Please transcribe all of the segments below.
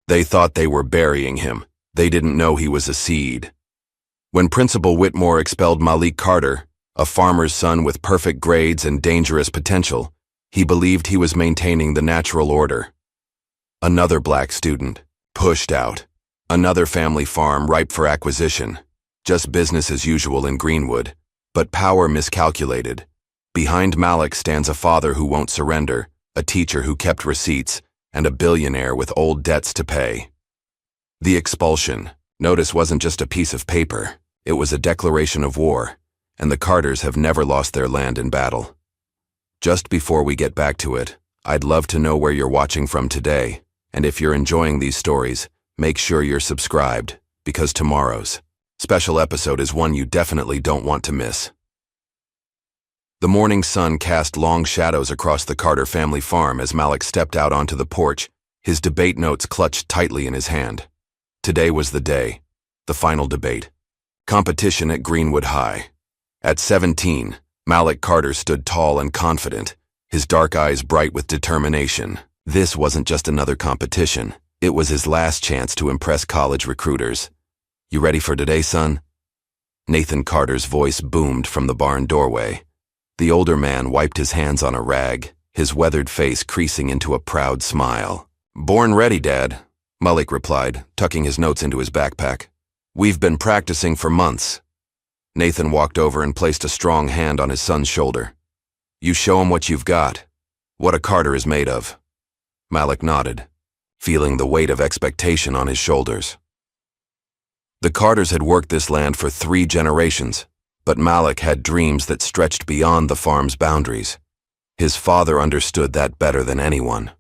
They thought they were burying him. They didn't know he was a seed. When Principal Whitmore expelled Malik Carter, a farmer's son with perfect grades and dangerous potential, he believed he was maintaining the natural order. Another black student, pushed out. Another family farm ripe for acquisition. Just business as usual in Greenwood, but power miscalculated. Behind Malik stands a father who won't surrender, a teacher who kept receipts, and a billionaire with old debts to pay. The expulsion, notice, wasn't just a piece of paper. It was a declaration of war, and the Carters have never lost their land in battle. Just before we get back to it, I'd love to know where you're watching from today, and if you're enjoying these stories, make sure you're subscribed, because tomorrow's special episode is one you definitely don't want to miss. The morning sun cast long shadows across the Carter family farm as Malik stepped out onto the porch, his debate notes clutched tightly in his hand. Today was the day, the final debate. Competition at Greenwood High. At 17, Malik Carter stood tall and confident, his dark eyes bright with determination. This wasn't just another competition. It was his last chance to impress college recruiters. "You ready for today, son?" Nathan Carter's voice boomed from the barn doorway. The older man wiped his hands on a rag, his weathered face creasing into a proud smile. "Born ready, Dad," Malik replied, tucking his notes into his backpack. "We've been practicing for months." Nathan walked over and placed a strong hand on his son's shoulder. "You show him what you've got, what a Carter is made of." Malik nodded, feeling the weight of expectation on his shoulders. The Carters had worked this land for 3 generations, but Malik had dreams that stretched beyond the farm's boundaries. His father understood that better than anyone.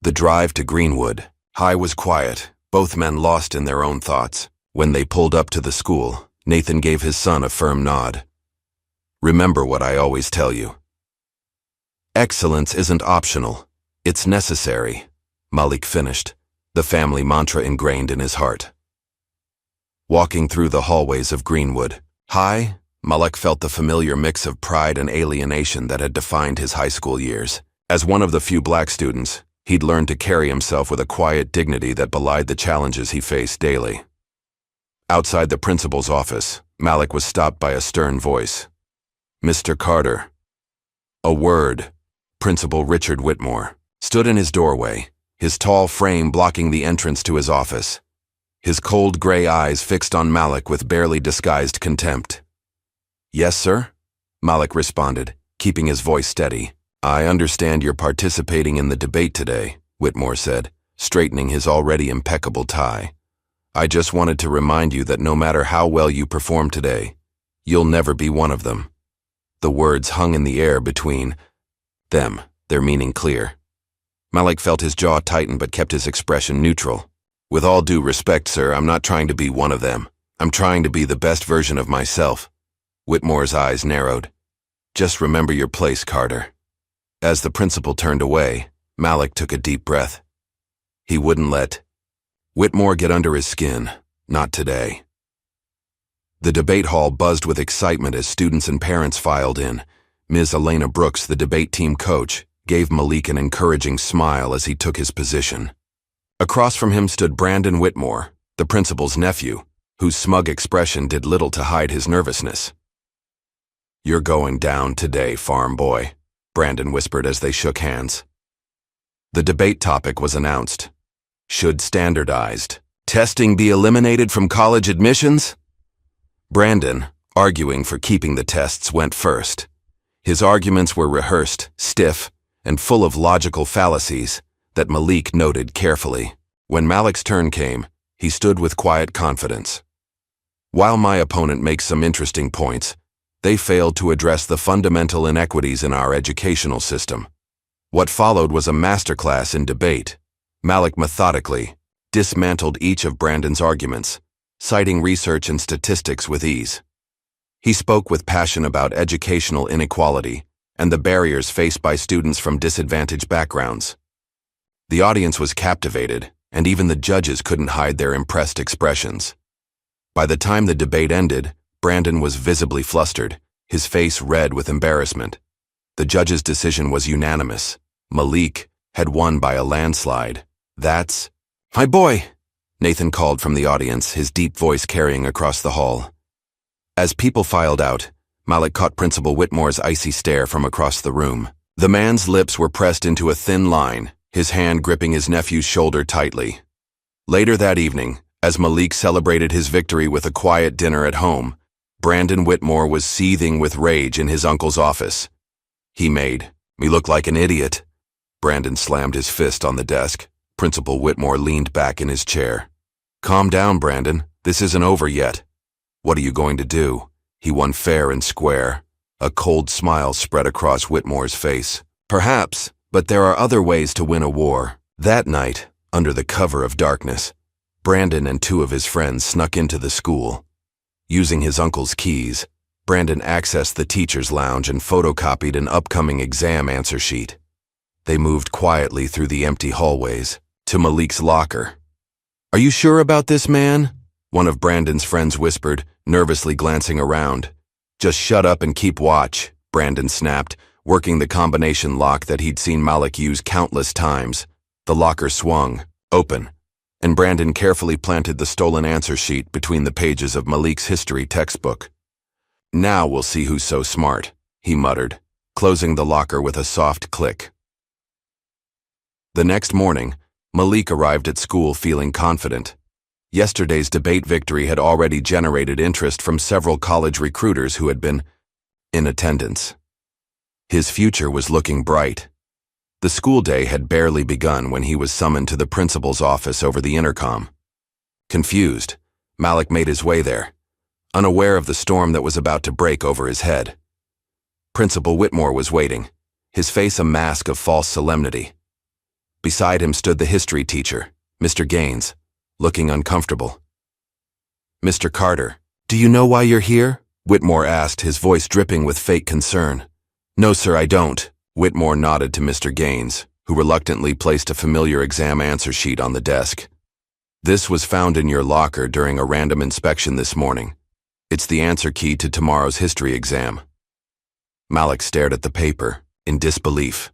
The drive to Greenwood High was quiet, both men lost in their own thoughts. When they pulled up to the school, Nathan gave his son a firm nod. "Remember what I always tell you. Excellence isn't optional, it's necessary," Malik finished, the family mantra ingrained in his heart. Walking through the hallways of Greenwood High, Malik felt the familiar mix of pride and alienation that had defined his high school years. As one of the few black students, he'd learned to carry himself with a quiet dignity that belied the challenges he faced daily. Outside the principal's office, Malik was stopped by a stern voice. "Mr. Carter." A word. Principal Richard Whitmore stood in his doorway, his tall frame blocking the entrance to his office. His cold gray eyes fixed on Malik with barely disguised contempt. "Yes, sir?" Malik responded, keeping his voice steady. "I understand you're participating in the debate today," Whitmore said, straightening his already impeccable tie. "I just wanted to remind you that no matter how well you perform today, you'll never be one of them." The words hung in the air between them, their meaning clear. Malik felt his jaw tighten but kept his expression neutral. "With all due respect, sir, I'm not trying to be one of them. I'm trying to be the best version of myself." Whitmore's eyes narrowed. "Just remember your place, Carter." As the principal turned away, Malik took a deep breath. He wouldn't let Whitmore get under his skin, not today. The debate hall buzzed with excitement as students and parents filed in. Ms. Elena Brooks, the debate team coach, gave Malik an encouraging smile as he took his position. Across from him stood Brandon Whitmore, the principal's nephew, whose smug expression did little to hide his nervousness. "You're going down today, farm boy," Brandon whispered as they shook hands. The debate topic was announced. Should standardized testing be eliminated from college admissions? Brandon, arguing for keeping the tests, went first. His arguments were rehearsed, stiff, and full of logical fallacies that Malik noted carefully. When Malik's turn came, he stood with quiet confidence. "While my opponent makes some interesting points, they failed to address the fundamental inequities in our educational system." What followed was a masterclass in debate. Malik methodically dismantled each of Brandon's arguments, citing research and statistics with ease. He spoke with passion about educational inequality and the barriers faced by students from disadvantaged backgrounds. The audience was captivated, and even the judges couldn't hide their impressed expressions. By the time the debate ended, Brandon was visibly flustered, his face red with embarrassment. The judge's decision was unanimous. Malik had won by a landslide. "That's my boy," Nathan called from the audience, his deep voice carrying across the hall. As people filed out, Malik caught Principal Whitmore's icy stare from across the room. The man's lips were pressed into a thin line, his hand gripping his nephew's shoulder tightly. Later that evening, as Malik celebrated his victory with a quiet dinner at home, Brandon Whitmore was seething with rage in his uncle's office. "He made me look like an idiot." Brandon slammed his fist on the desk. Principal Whitmore leaned back in his chair. "Calm down, Brandon. This isn't over yet. What are you going to do?" He won fair and square. A cold smile spread across Whitmore's face. "Perhaps, but there are other ways to win a war." That night, under the cover of darkness, Brandon and two of his friends snuck into the school. Using his uncle's keys, Brandon accessed the teacher's lounge and photocopied an upcoming exam answer sheet. They moved quietly through the empty hallways to Malik's locker. "Are you sure about this, man?" one of Brandon's friends whispered, nervously glancing around. "Just shut up and keep watch," Brandon snapped, working the combination lock that he'd seen Malik use countless times. The locker swung, open, and Brandon carefully planted the stolen answer sheet between the pages of Malik's history textbook. "Now we'll see who's so smart," he muttered, closing the locker with a soft click. The next morning, Malik arrived at school feeling confident. Yesterday's debate victory had already generated interest from several college recruiters who had been in attendance. His future was looking bright. The school day had barely begun when he was summoned to the principal's office over the intercom. Confused, Malik made his way there, unaware of the storm that was about to break over his head. Principal Whitmore was waiting, his face a mask of false solemnity. Beside him stood the history teacher, Mr. Gaines, looking uncomfortable. "Mr. Carter, do you know why you're here?" Whitmore asked, his voice dripping with fake concern. "No, sir, I don't." Whitmore nodded to Mr. Gaines, who reluctantly placed a familiar exam answer sheet on the desk. "This was found in your locker during a random inspection this morning. It's the answer key to tomorrow's history exam." Malik stared at the paper, in disbelief.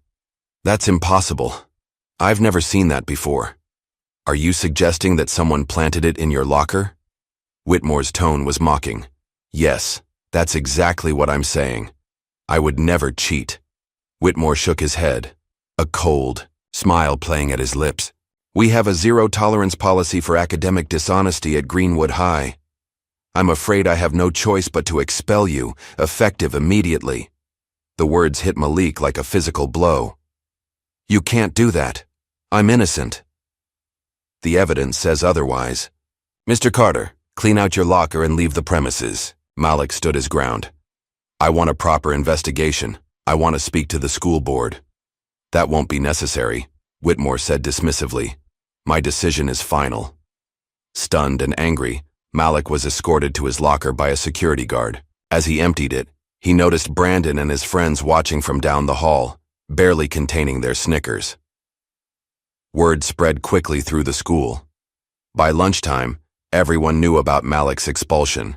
"That's impossible. I've never seen that before. Are you suggesting that someone planted it in your locker?" Whitmore's tone was mocking. "Yes, that's exactly what I'm saying. I would never cheat." Whitmore shook his head, a cold smile playing at his lips. "We have a zero-tolerance policy for academic dishonesty at Greenwood High. I'm afraid I have no choice but to expel you, effective immediately." The words hit Malik like a physical blow. "You can't do that. I'm innocent." "The evidence says otherwise." "Mr. Carter, clean out your locker and leave the premises." Malik stood his ground. "I want a proper investigation. I want to speak to the school board." "That won't be necessary," Whitmore said dismissively. "My decision is final." Stunned and angry, Malik was escorted to his locker by a security guard. As he emptied it, he noticed Brandon and his friends watching from down the hall, barely containing their snickers. Word spread quickly through the school. By lunchtime, everyone knew about Malik's expulsion.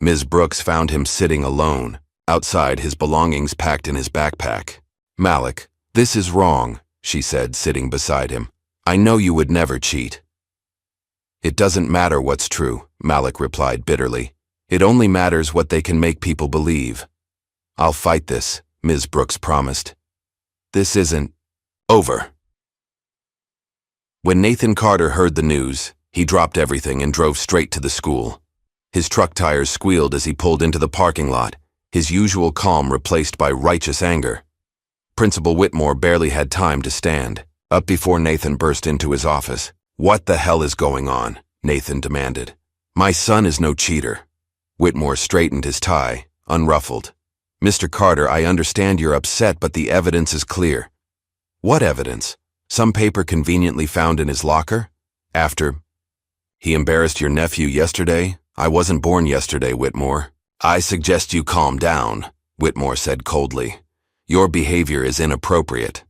Ms. Brooks found him sitting alone, outside, his belongings packed in his backpack. "Malik, this is wrong," she said, sitting beside him. "I know you would never cheat." "It doesn't matter what's true," Malik replied bitterly. "It only matters what they can make people believe." "I'll fight this," Ms. Brooks promised. "This isn't over." When Nathan Carter heard the news, he dropped everything and drove straight to the school. His truck tires squealed as he pulled into the parking lot, his usual calm replaced by righteous anger. Principal Whitmore barely had time to stand, up before Nathan burst into his office. "What the hell is going on?" Nathan demanded. "My son is no cheater." Whitmore straightened his tie, unruffled. "Mr. Carter, I understand you're upset, but the evidence is clear." "What evidence? Some paper conveniently found in his locker? After he embarrassed your nephew yesterday? I wasn't born yesterday, Whitmore." "I suggest you calm down," Whitmore said coldly. "Your behavior is inappropriate."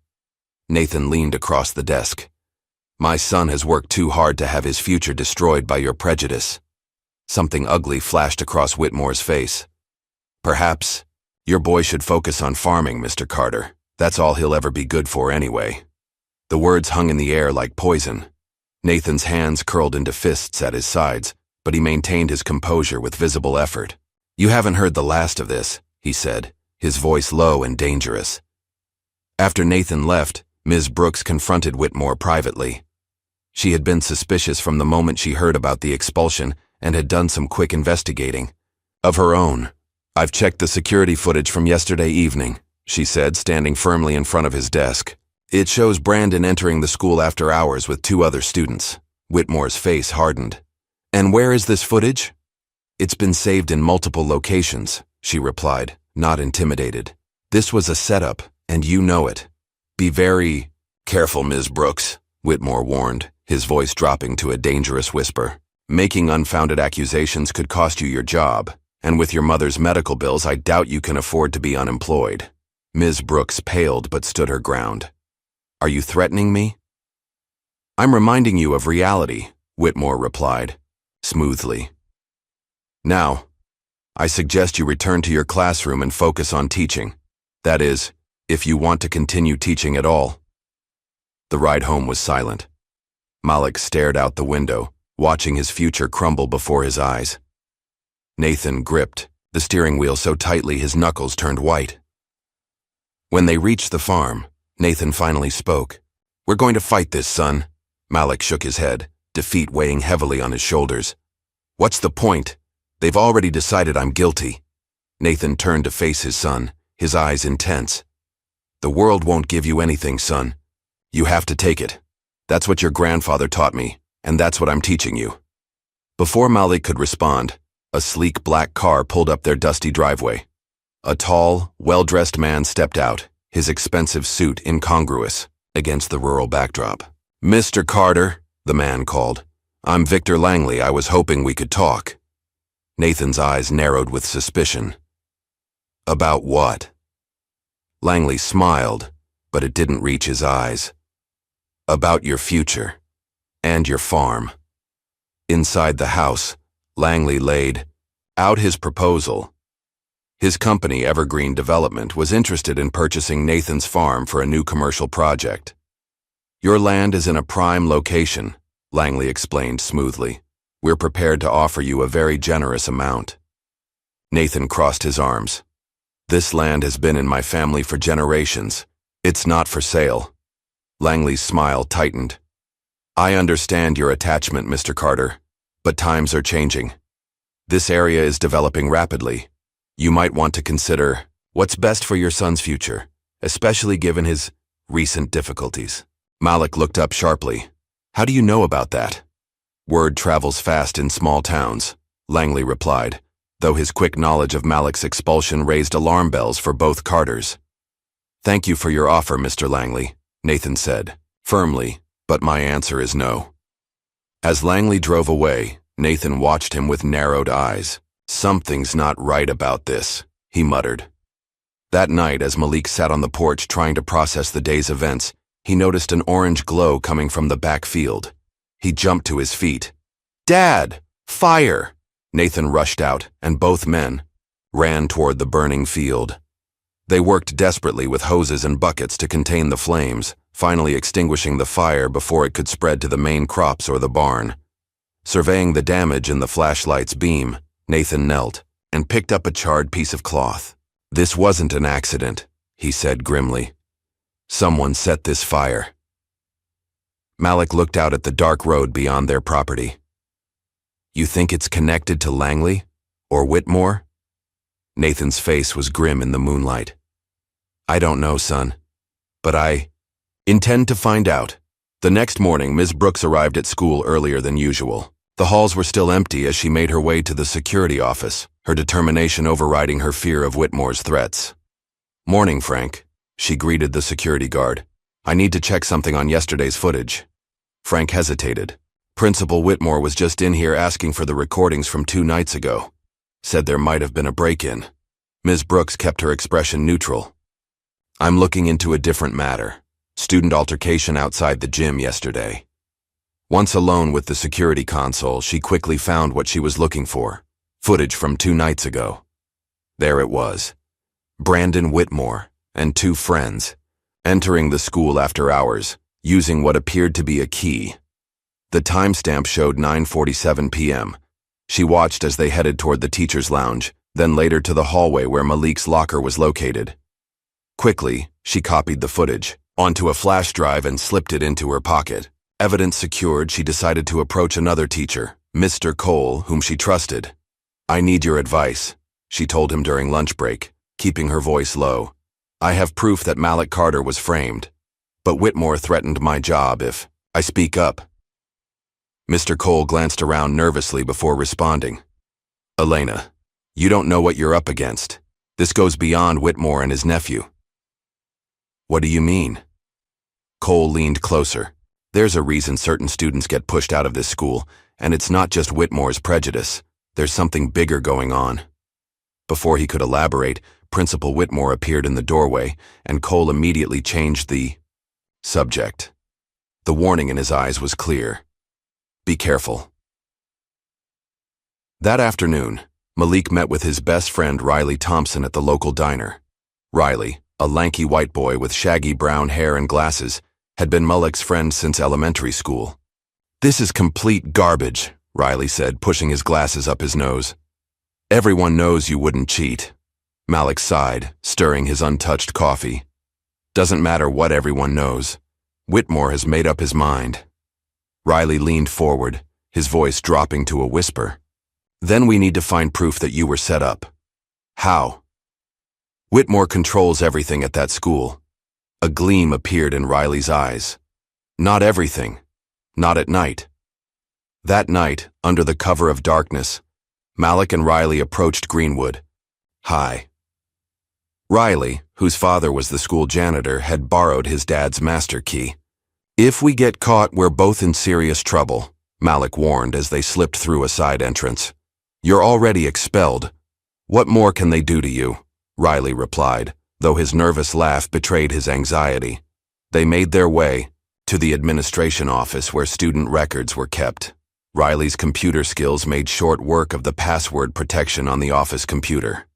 Nathan leaned across the desk. "My son has worked too hard to have his future destroyed by your prejudice." Something ugly flashed across Whitmore's face. "Perhaps your boy should focus on farming, Mr. Carter. That's all he'll ever be good for anyway." The words hung in the air like poison. Nathan's hands curled into fists at his sides, but he maintained his composure with visible effort. "You haven't heard the last of this," he said, his voice low and dangerous. After Nathan left, Ms. Brooks confronted Whitmore privately. She had been suspicious from the moment she heard about the expulsion and had done some quick investigating. Of her own. "I've checked the security footage from yesterday evening," she said, standing firmly in front of his desk. "It shows Brandon entering the school after hours with 2 other students." Whitmore's face hardened. "And where is this footage?" "It's been saved in multiple locations," she replied, not intimidated. "This was a setup, and you know it. Be very careful, Ms. Brooks," Whitmore warned, his voice dropping to a dangerous whisper. "Making unfounded accusations could cost you your job, and with your mother's medical bills, I doubt you can afford to be unemployed." Ms. Brooks paled but stood her ground. "Are you threatening me?" "I'm reminding you of reality," Whitmore replied, smoothly. "Now, I suggest you return to your classroom and focus on teaching. That is, if you want to continue teaching at all." The ride home was silent. Malik stared out the window, watching his future crumble before his eyes. Nathan gripped the steering wheel so tightly his knuckles turned white. When they reached the farm, Nathan finally spoke. "We're going to fight this, son." Malik shook his head, defeat weighing heavily on his shoulders. "What's the point? They've already decided I'm guilty." Nathan turned to face his son, his eyes intense. "The world won't give you anything, son. You have to take it. That's what your grandfather taught me, and that's what I'm teaching you." Before Malik could respond, a sleek black car pulled up their dusty driveway. A tall, well-dressed man stepped out, his expensive suit incongruous against the rural backdrop. "Mr. Carter," the man called. "I'm Victor Langley. I was hoping we could talk." Nathan's eyes narrowed with suspicion. "About what?" Langley smiled, but it didn't reach his eyes. "About your future, and your farm." Inside the house, Langley laid out his proposal. His company, Evergreen Development, was interested in purchasing Nathan's farm for a new commercial project. "Your land is in a prime location," Langley explained smoothly. "We're prepared to offer you a very generous amount." Nathan crossed his arms. "This land has been in my family for generations. It's not for sale." Langley's smile tightened. "I understand your attachment, Mr. Carter, but times are changing. This area is developing rapidly. You might want to consider what's best for your son's future, especially given his recent difficulties." Malik looked up sharply. "How do you know about that?" "Word travels fast in small towns," Langley replied, though his quick knowledge of Malik's expulsion raised alarm bells for both Carters. "Thank you for your offer, Mr. Langley," Nathan said, firmly, "but my answer is no." As Langley drove away, Nathan watched him with narrowed eyes. "Something's not right about this," he muttered. That night, as Malik sat on the porch trying to process the day's events, he noticed an orange glow coming from the back field. He jumped to his feet. "Dad! Fire!" Nathan rushed out, and both men ran toward the burning field. They worked desperately with hoses and buckets to contain the flames, finally extinguishing the fire before it could spread to the main crops or the barn. Surveying the damage in the flashlight's beam, Nathan knelt and picked up a charred piece of cloth. "This wasn't an accident," he said grimly. "Someone set this fire." Malik looked out at the dark road beyond their property. "You think it's connected to Langley? Or Whitmore?" Nathan's face was grim in the moonlight. "I don't know, son. But I intend to find out." The next morning, Ms. Brooks arrived at school earlier than usual. The halls were still empty as she made her way to the security office, her determination overriding her fear of Whitmore's threats. "Morning, Frank," she greeted the security guard. "I need to check something on yesterday's footage." Frank hesitated. "Principal Whitmore was just in here asking for the recordings from 2 nights ago. Said there might have been a break-in." Ms. Brooks kept her expression neutral. "I'm looking into a different matter. Student altercation outside the gym yesterday." Once alone with the security console, she quickly found what she was looking for. Footage from 2 nights ago. There it was. Brandon Whitmore and 2 friends entering the school after hours, using what appeared to be a key. The timestamp showed 9:47 p.m. She watched as they headed toward the teacher's lounge, then later to the hallway where Malik's locker was located. Quickly, she copied the footage onto a flash drive and slipped it into her pocket. Evidence secured, she decided to approach another teacher, Mr. Cole, whom she trusted. "I need your advice," she told him during lunch break, keeping her voice low. "I have proof that Malik Carter was framed, but Whitmore threatened my job if I speak up." Mr. Cole glanced around nervously before responding. "Elena, you don't know what you're up against. This goes beyond Whitmore and his nephew." "What do you mean?" Cole leaned closer. "There's a reason certain students get pushed out of this school, and it's not just Whitmore's prejudice. There's something bigger going on." Before he could elaborate, Principal Whitmore appeared in the doorway, and Cole immediately changed the subject. The warning in his eyes was clear. "Be careful." That afternoon, Malik met with his best friend Riley Thompson at the local diner. Riley, a lanky white boy with shaggy brown hair and glasses, had been Malik's friend since elementary school. "This is complete garbage," Riley said, pushing his glasses up his nose. "Everyone knows you wouldn't cheat." Malik sighed, stirring his untouched coffee. "Doesn't matter what everyone knows. Whitmore has made up his mind." Riley leaned forward, his voice dropping to a whisper. "Then we need to find proof that you were set up." "How?" "Whitmore controls everything at that school." A gleam appeared in Riley's eyes. "Not everything. Not at night." That night, under the cover of darkness, Malik and Riley approached Greenwood. "Hi." Riley, whose father was the school janitor, had borrowed his dad's master key. "If we get caught, we're both in serious trouble," Malik warned as they slipped through a side entrance. "You're already expelled. What more can they do to you?" Riley replied, though his nervous laugh betrayed his anxiety. They made their way to the administration office where student records were kept. Riley's computer skills made short work of the password protection on the office computer.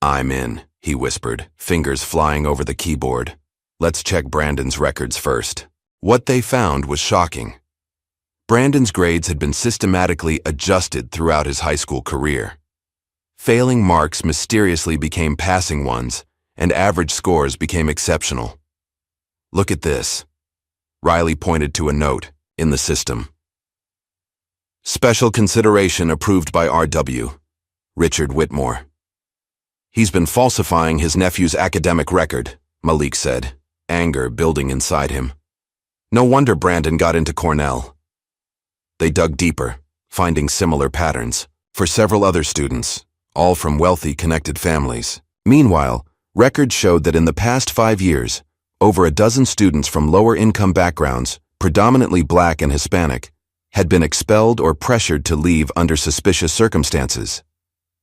"I'm in," he whispered, fingers flying over the keyboard. "Let's check Brandon's records first." What they found was shocking. Brandon's grades had been systematically adjusted throughout his high school career. Failing marks mysteriously became passing ones, and average scores became exceptional. "Look at this." Riley pointed to a note in the system. "Special consideration approved by R.W. Richard Whitmore." "He's been falsifying his nephew's academic record," Malik said, anger building inside him. "No wonder Brandon got into Cornell." They dug deeper, finding similar patterns for several other students, all from wealthy, connected families. Meanwhile, records showed that in the past 5 years, over a dozen students from lower-income backgrounds, predominantly Black and Hispanic, had been expelled or pressured to leave under suspicious circumstances.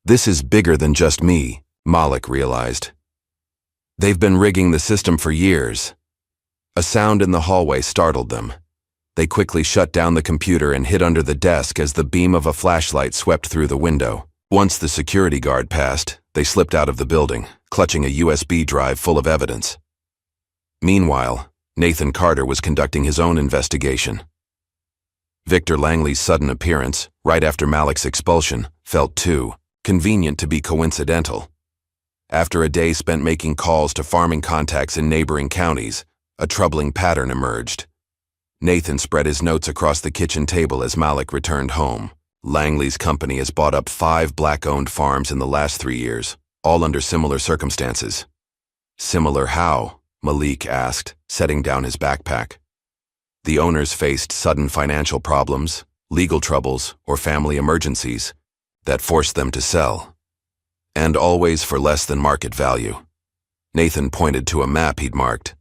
"This is bigger than just me," Malik realized. "They've been rigging the system for years." A sound in the hallway startled them. They quickly shut down the computer and hid under the desk as the beam of a flashlight swept through the window. Once the security guard passed, they slipped out of the building, clutching a USB drive full of evidence. Meanwhile, Nathan Carter was conducting his own investigation. Victor Langley's sudden appearance, right after Malik's expulsion, felt too convenient to be coincidental. After a day spent making calls to farming contacts in neighboring counties, a troubling pattern emerged. Nathan spread his notes across the kitchen table as Malik returned home. Langley's company has bought up 5 Black-owned farms in the last 3 years, all under similar circumstances. "Similar how?" Malik asked, setting down his backpack. The owners faced sudden financial problems, legal troubles, or family emergencies that forced them to sell. And always for less than market value. Nathan pointed to a map he'd marked.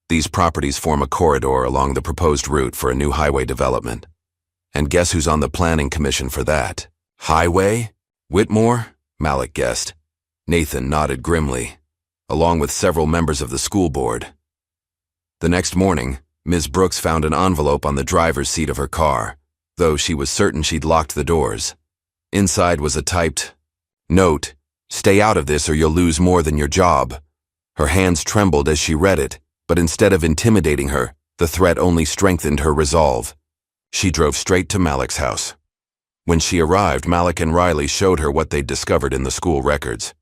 These properties form a corridor along the proposed route for a new highway development. And guess who's on the planning commission for that? Highway? Whitmore? Malik guessed. Nathan nodded grimly, along with several members of the school board. The next morning, Ms. Brooks found an envelope on the driver's seat of her car, though she was certain she'd locked the doors. Inside was a typed note, "Stay out of this or you'll lose more than your job." Her hands trembled as she read it, but instead of intimidating her, the threat only strengthened her resolve. She drove straight to Malik's house. When she arrived, Malik and Riley showed her what they'd discovered in the school records.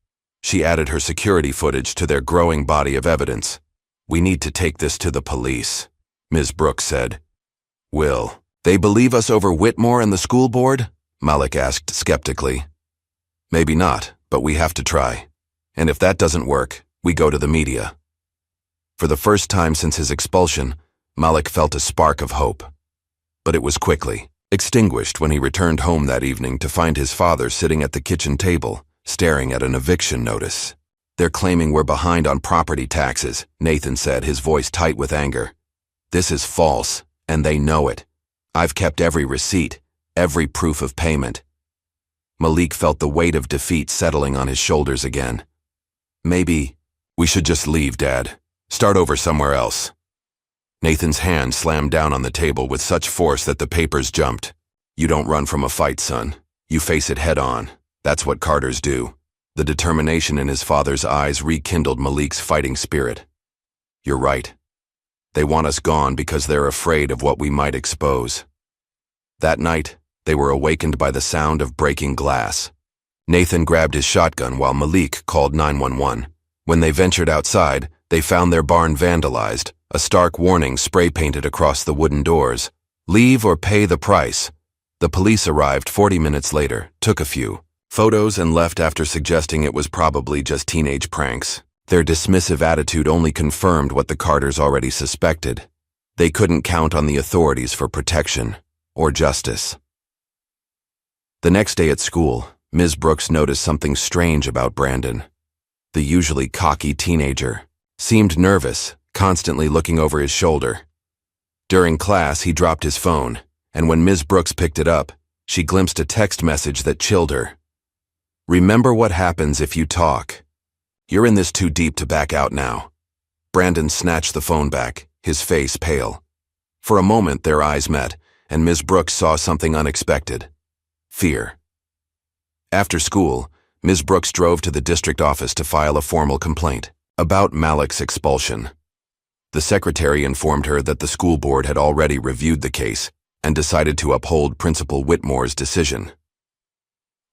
She added her security footage to their growing body of evidence. "We need to take this to the police," Ms. Brooks said. "Will they believe us over Whitmore and the school board?" Malik asked skeptically. "Maybe not, but we have to try. And if that doesn't work, we go to the media." For the first time since his expulsion, Malik felt a spark of hope. But it was quickly extinguished when he returned home that evening to find his father sitting at the kitchen table, staring at an eviction notice. "They're claiming we're behind on property taxes," Nathan said, his voice tight with anger. "This is false, and they know it. I've kept every receipt, every proof of payment." Malik felt the weight of defeat settling on his shoulders again. "Maybe we should just leave, Dad. Start over somewhere else." Nathan's hand slammed down on the table with such force that the papers jumped. "You don't run from a fight, son. You face it head on. That's what Carters do." The determination in his father's eyes rekindled Malik's fighting spirit. "You're right. They want us gone because they're afraid of what we might expose." That night, they were awakened by the sound of breaking glass. Nathan grabbed his shotgun while Malik called 911. When they ventured outside, they found their barn vandalized, a stark warning spray-painted across the wooden doors. "Leave or pay the price." The police arrived 40 minutes later, took a few photos, and left after suggesting it was probably just teenage pranks. Their dismissive attitude only confirmed what the Carters already suspected. They couldn't count on the authorities for protection or justice. The next day at school, Ms. Brooks noticed something strange about Brandon. The usually cocky teenager seemed nervous, constantly looking over his shoulder. During class, he dropped his phone, and when Ms. Brooks picked it up, she glimpsed a text message that chilled her. "Remember what happens if you talk. You're in this too deep to back out now." Brandon snatched the phone back, his face pale. For a moment, their eyes met, and Ms. Brooks saw something unexpected: fear. After school, Ms. Brooks drove to the district office to file a formal complaint about Malik's expulsion. The secretary informed her that the school board had already reviewed the case and decided to uphold Principal Whitmore's decision.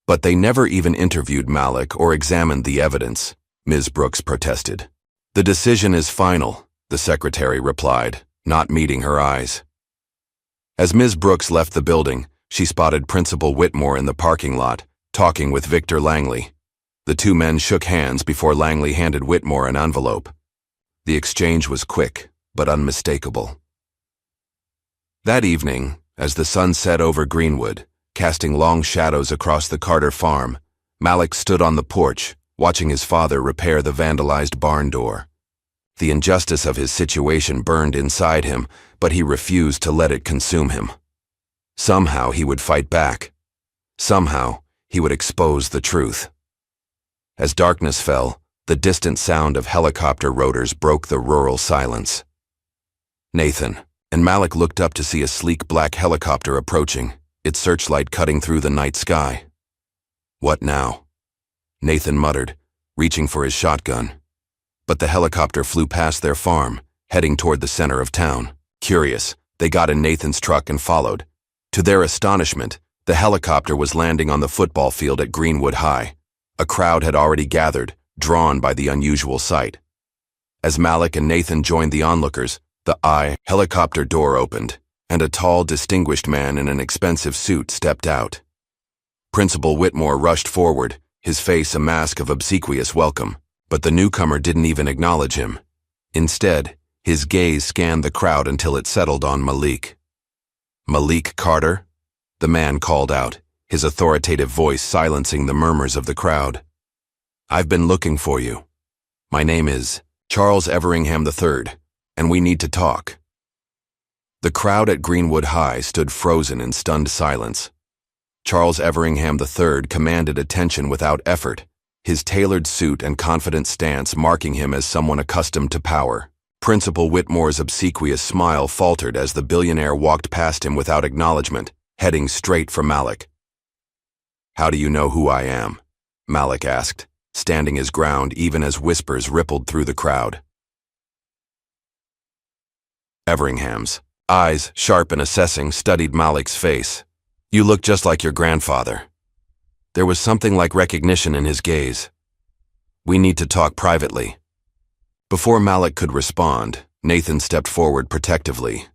"But they never even interviewed Malik or examined the evidence," Ms. Brooks protested. "The decision is final," the secretary replied, not meeting her eyes. As Ms. Brooks left the building, she spotted Principal Whitmore in the parking lot, talking with Victor Langley. The two men shook hands before Langley handed Whitmore an envelope. The exchange was quick, but unmistakable. That evening, as the sun set over Greenwood, casting long shadows across the Carter farm, Malik stood on the porch, watching his father repair the vandalized barn door. The injustice of his situation burned inside him, but he refused to let it consume him. Somehow he would fight back. Somehow he would expose the truth. As darkness fell, the distant sound of helicopter rotors broke the rural silence. Nathan and Malik looked up to see a sleek black helicopter approaching, its searchlight cutting through the night sky. "What now?" Nathan muttered, reaching for his shotgun. But the helicopter flew past their farm, heading toward the center of town. Curious, they got in Nathan's truck and followed. To their astonishment, the helicopter was landing on the football field at Greenwood High. A crowd had already gathered, drawn by the unusual sight. As Malik and Nathan joined the onlookers, the helicopter door opened, and a tall, distinguished man in an expensive suit stepped out. Principal Whitmore rushed forward, his face a mask of obsequious welcome, but the newcomer didn't even acknowledge him. Instead, his gaze scanned the crowd until it settled on Malik. "Malik Carter?" the man called out, his authoritative voice silencing the murmurs of the crowd. "I've been looking for you. My name is Charles Everingham III, and we need to talk." The crowd at Greenwood High stood frozen in stunned silence. Charles Everingham III commanded attention without effort, his tailored suit and confident stance marking him as someone accustomed to power. Principal Whitmore's obsequious smile faltered as the billionaire walked past him without acknowledgement, heading straight for Malik. "How do you know who I am?" Malik asked, standing his ground even as whispers rippled through the crowd. Everingham's Eyes, sharp and assessing, studied Malik's face. "You look just like your grandfather." There was something like recognition in his gaze. "We need to talk privately." Before Malik could respond, Nathan stepped forward protectively.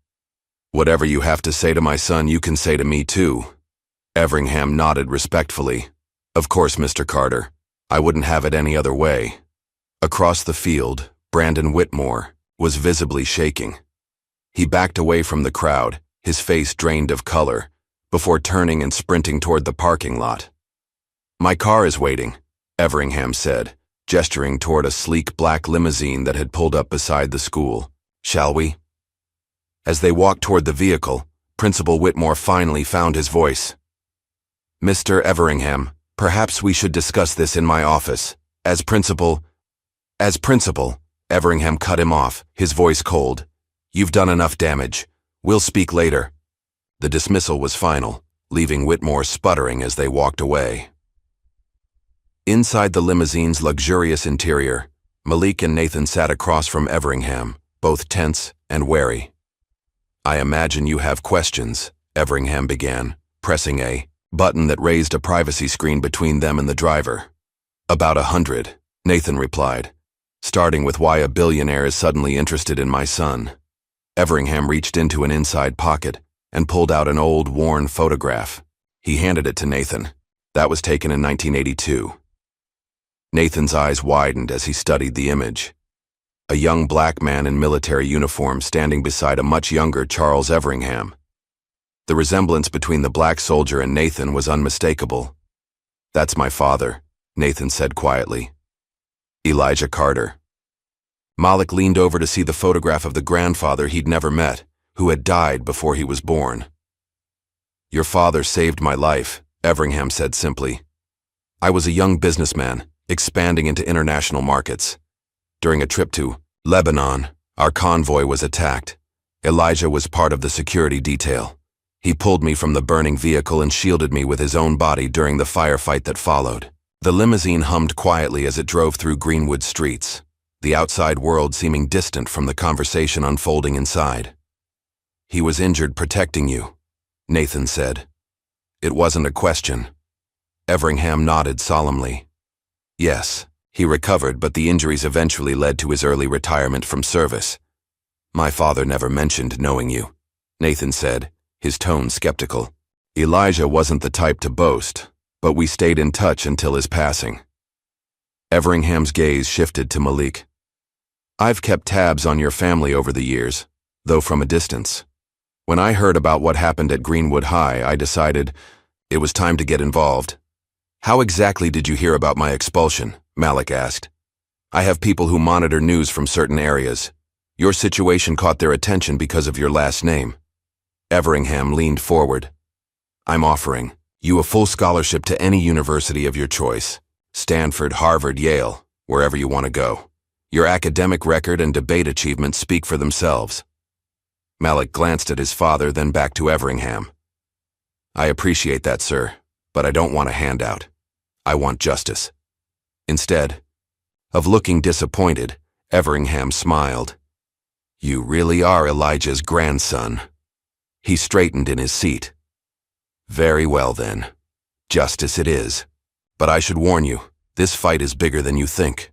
"Whatever you have to say to my son, you can say to me too." Everingham nodded respectfully. "Of course, Mr. Carter. I wouldn't have it any other way." Across the field, Brandon Whitmore was visibly shaking. He backed away from the crowd, his face drained of color, before turning and sprinting toward the parking lot. "My car is waiting," Everingham said, gesturing toward a sleek black limousine that had pulled up beside the school. "Shall we?" As they walked toward the vehicle, Principal Whitmore finally found his voice. "Mr. Everingham, perhaps we should discuss this in my office. As principal, Everingham cut him off, his voice cold. "You've done enough damage. We'll speak later." The dismissal was final, leaving Whitmore sputtering as they walked away. Inside the limousine's luxurious interior, Malik and Nathan sat across from Everingham, both tense and wary. "I imagine you have questions," Everingham began, pressing a button that raised a privacy screen between them and the driver. "About 100, Nathan replied, starting with why a billionaire is suddenly interested in my son. Everingham reached into an inside pocket and pulled out an old, worn photograph. He handed it to Nathan. That was taken in 1982. Nathan's eyes widened as he studied the image. A young black man in military uniform standing beside a much younger Charles Everingham. The resemblance between the black soldier and Nathan was unmistakable. "That's my father," Nathan said quietly. "Elijah Carter." Malik leaned over to see the photograph of the grandfather he'd never met, who had died before he was born. "Your father saved my life," Everingham said simply. "I was a young businessman, expanding into international markets. During a trip to Lebanon, our convoy was attacked. Elijah was part of the security detail. He pulled me from the burning vehicle and shielded me with his own body during the firefight that followed." The limousine hummed quietly as it drove through Greenwood streets, the outside world seeming distant from the conversation unfolding inside. "He was injured protecting you," Nathan said. It wasn't a question. Everingham nodded solemnly. "Yes, he recovered, but the injuries eventually led to his early retirement from service." "My father never mentioned knowing you," Nathan said, his tone skeptical. "Elijah wasn't the type to boast, but we stayed in touch until his passing." Everingham's gaze shifted to Malik. "I've kept tabs on your family over the years, though from a distance. When I heard about what happened at Greenwood High, I decided it was time to get involved." "How exactly did you hear about my expulsion?" Malik asked. "I have people who monitor news from certain areas. Your situation caught their attention because of your last name." Everingham leaned forward. "I'm offering you a full scholarship to any university of your choice. Stanford, Harvard, Yale, wherever you want to go. Your academic record and debate achievements speak for themselves." Malik glanced at his father, then back to Everingham. "I appreciate that, sir, but I don't want a handout. I want justice." Instead of looking disappointed, Everingham smiled. "You really are Elijah's grandson." He straightened in his seat. "Very well then. Justice it is. But I should warn you, this fight is bigger than you think."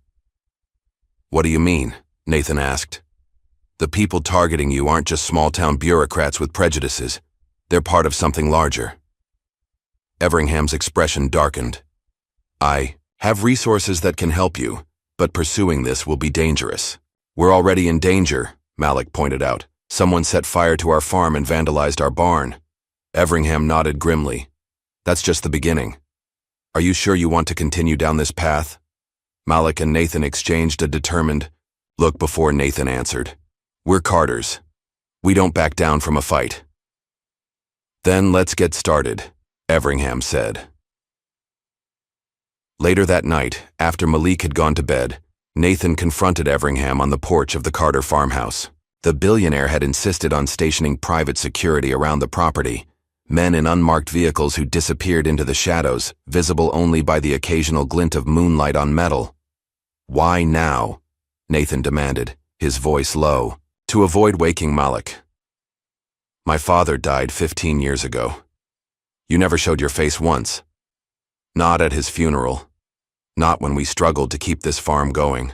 "What do you mean?" Nathan asked. "The people targeting you aren't just small-town bureaucrats with prejudices. They're part of something larger." Everingham's expression darkened. "I have resources that can help you, but pursuing this will be dangerous." "We're already in danger," Malik pointed out. "Someone set fire to our farm and vandalized our barn." Everingham nodded grimly. "That's just the beginning. Are you sure you want to continue down this path?" Malik and Nathan exchanged a determined look before Nathan answered. "We're Carters. We don't back down from a fight." "Then let's get started," Everingham said. Later that night, after Malik had gone to bed, Nathan confronted Everingham on the porch of the Carter farmhouse. The billionaire had insisted on stationing private security around the property, men in unmarked vehicles who disappeared into the shadows, visible only by the occasional glint of moonlight on metal. "Why now?" Nathan demanded, his voice low. "To avoid waking Malik." My father died 15 years ago. You never showed your face once. Not at his funeral. Not when we struggled to keep this farm going.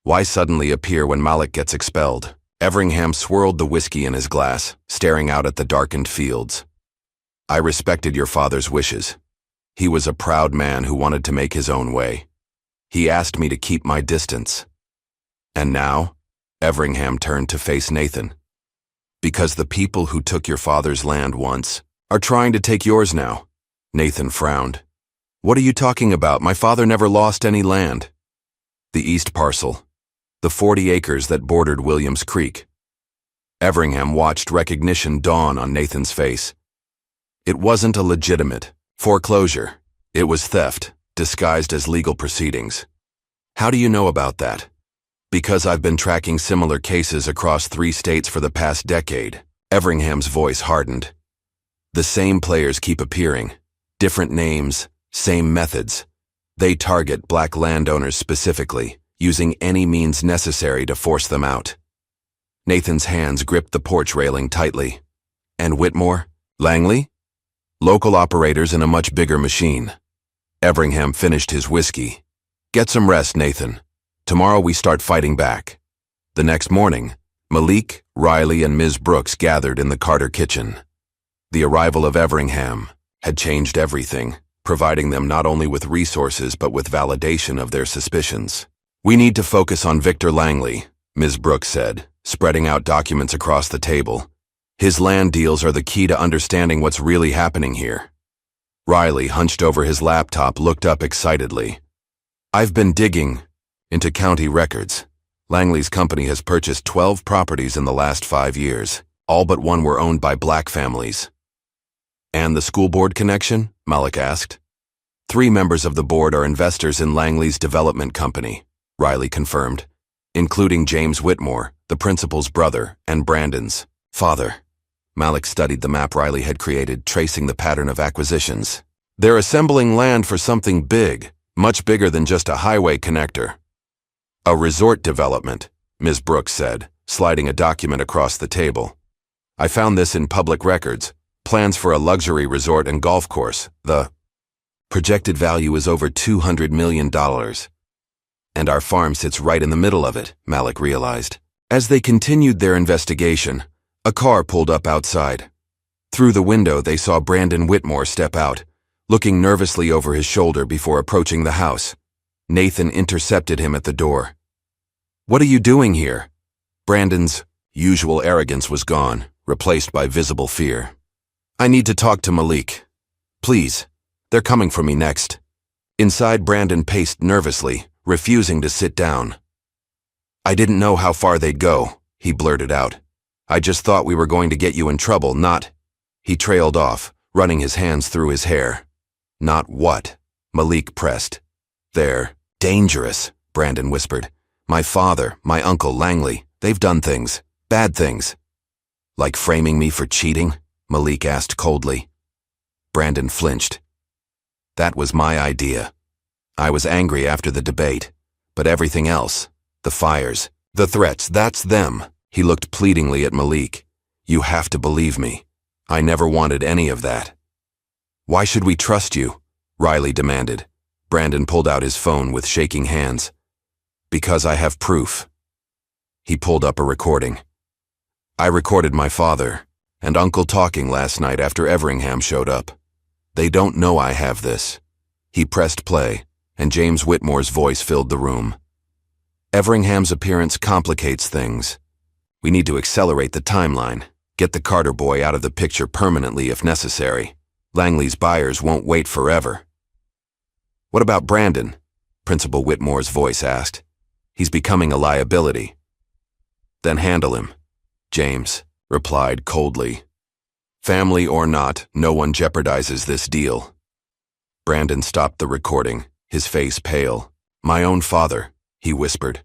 Why suddenly appear when Malik gets expelled? Everingham swirled the whiskey in his glass, staring out at the darkened fields. I respected your father's wishes. He was a proud man who wanted to make his own way. He asked me to keep my distance. And now, Everingham turned to face Nathan. Because the people who took your father's land once are trying to take yours now. Nathan frowned. What are you talking about? My father never lost any land. The east parcel. The 40 acres that bordered Williams Creek. Everingham watched recognition dawn on Nathan's face. It wasn't a legitimate foreclosure. It was theft, disguised as legal proceedings. How do you know about that? Because I've been tracking similar cases across 3 states for the past decade. Everingham's voice hardened. The same players keep appearing. Different names, same methods. They target black landowners specifically, using any means necessary to force them out. Nathan's hands gripped the porch railing tightly. And Whitmore? Langley? Local operators in a much bigger machine. Everingham finished his whiskey. Get some rest, Nathan. Tomorrow we start fighting back. The next morning, Malik, Riley, and Ms. Brooks gathered in the Carter kitchen. The arrival of Everingham had changed everything, providing them not only with resources but with validation of their suspicions. We need to focus on Victor Langley, Ms. Brooks said, spreading out documents across the table. His land deals are the key to understanding what's really happening here. Riley, hunched over his laptop, looked up excitedly. I've been digging into county records. Langley's company has purchased 12 properties in the last 5 years. All but one were owned by black families. And the school board connection? Malik asked. 3 members of the board are investors in Langley's development company, Riley confirmed, including James Whitmore, the principal's brother, and Brandon's father. Malik studied the map Riley had created, tracing the pattern of acquisitions. They're assembling land for something big, much bigger than just a highway connector. A resort development, Ms. Brooks said, sliding a document across the table. I found this in public records, plans for a luxury resort and golf course. The projected value is over $200 million. And our farm sits right in the middle of it, Malik realized. As they continued their investigation, a car pulled up outside. Through the window, they saw Brandon Whitmore step out, looking nervously over his shoulder before approaching the house. Nathan intercepted him at the door. What are you doing here? Brandon's usual arrogance was gone, replaced by visible fear. I need to talk to Malik. Please, they're coming for me next. Inside, Brandon paced nervously, refusing to sit down. I didn't know how far they'd go, he blurted out. I just thought we were going to get you in trouble, not... He trailed off, running his hands through his hair. Not what? Malik pressed. They're dangerous, Brandon whispered. My father, my uncle Langley, they've done things, bad things. Like framing me for cheating? Malik asked coldly. Brandon flinched. That was my idea. I was angry after the debate, but everything else, the fires, the threats, that's them. He looked pleadingly at Malik. You have to believe me. I never wanted any of that. Why should we trust you? Riley demanded. Brandon pulled out his phone with shaking hands. Because I have proof. He pulled up a recording. I recorded my father and uncle talking last night after Everingham showed up. They don't know I have this. He pressed play, and James Whitmore's voice filled the room. Everingham's appearance complicates things. We need to accelerate the timeline, get the Carter boy out of the picture permanently if necessary. Langley's buyers won't wait forever. What about Brandon? Principal Whitmore's voice asked. He's becoming a liability. Then handle him, James replied coldly. Family or not, no one jeopardizes this deal. Brandon stopped the recording, his face pale. My own father, he whispered.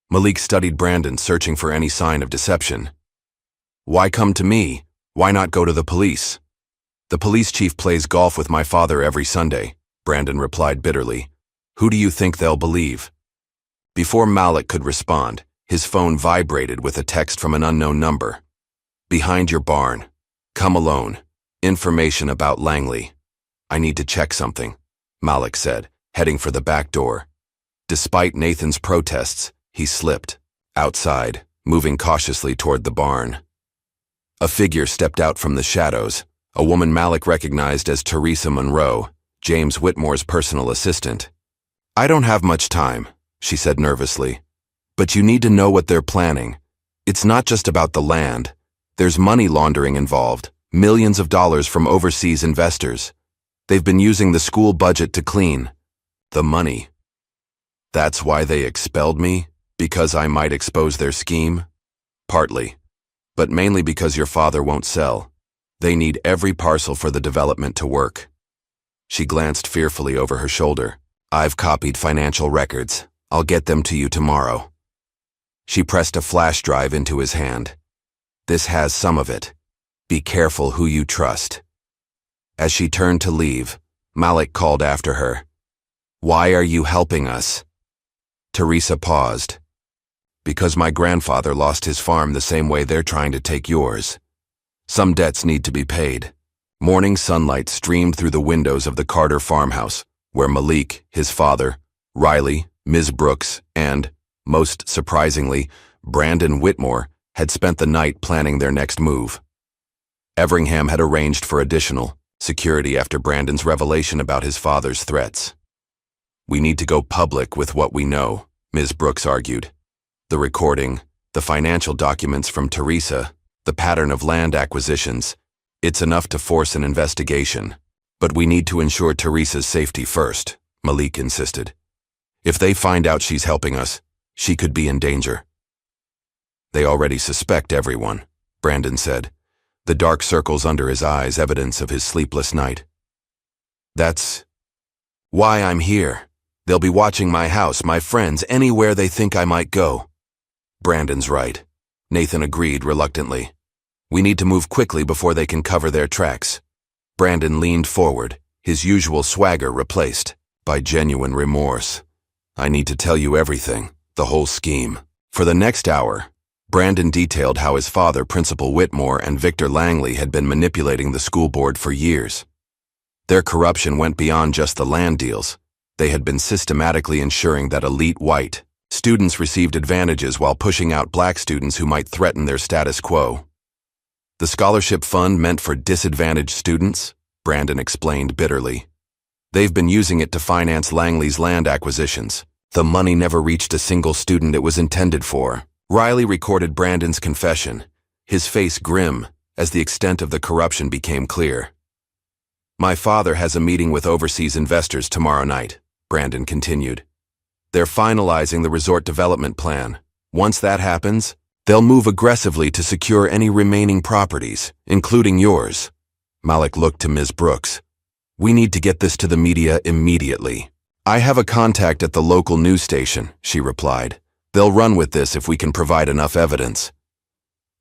Malik studied Brandon, searching for any sign of deception. Why come to me? Why not go to the police? The police chief plays golf with my father every Sunday, Brandon replied bitterly. Who do you think they'll believe? Before Malik could respond, his phone vibrated with a text from an unknown number. Behind your barn. Come alone. Information about Langley. I need to check something, Malik said, heading for the back door. Despite Nathan's protests, he slipped outside, moving cautiously toward the barn. A figure stepped out from the shadows, a woman Malik recognized as Teresa Monroe, James Whitmore's personal assistant. I don't have much time, she said nervously. But you need to know what they're planning. It's not just about the land. There's money laundering involved, millions of dollars from overseas investors. They've been using the school budget to clean the money. That's why they expelled me? Because I might expose their scheme? Partly. But mainly because your father won't sell. They need every parcel for the development to work. She glanced fearfully over her shoulder. I've copied financial records. I'll get them to you tomorrow. She pressed a flash drive into his hand. This has some of it. Be careful who you trust. As she turned to leave, Malik called after her. Why are you helping us? Teresa paused. Because my grandfather lost his farm the same way they're trying to take yours. Some debts need to be paid. Morning sunlight streamed through the windows of the Carter farmhouse, where Malik, his father, Riley, Ms. Brooks, and, most surprisingly, Brandon Whitmore had spent the night planning their next move. Everingham had arranged for additional security after Brandon's revelation about his father's threats. We need to go public with what we know, Ms. Brooks argued. The recording, the financial documents from Teresa, the pattern of land acquisitions. It's enough to force an investigation. But we need to ensure Teresa's safety first, Malik insisted. If they find out she's helping us, she could be in danger. They already suspect everyone, Brandon said, the dark circles under his eyes evidence of his sleepless night. That's why I'm here. They'll be watching my house, my friends, anywhere they think I might go. Brandon's right, Nathan agreed reluctantly. We need to move quickly before they can cover their tracks. Brandon leaned forward, his usual swagger replaced by genuine remorse. I need to tell you everything, the whole scheme. For the next hour, Brandon detailed how his father, Principal Whitmore, and Victor Langley had been manipulating the school board for years. Their corruption went beyond just the land deals. They had been systematically ensuring that elite white students received advantages while pushing out black students who might threaten their status quo. The scholarship fund meant for disadvantaged students, Brandon explained bitterly. They've been using it to finance Langley's land acquisitions. The money never reached a single student it was intended for. Riley recorded Brandon's confession, his face grim as the extent of the corruption became clear. My father has a meeting with overseas investors tomorrow night, Brandon continued. They're finalizing the resort development plan. Once that happens, they'll move aggressively to secure any remaining properties, including yours. Malik looked to Ms. Brooks. We need to get this to the media immediately. I have a contact at the local news station, she replied. They'll run with this if we can provide enough evidence.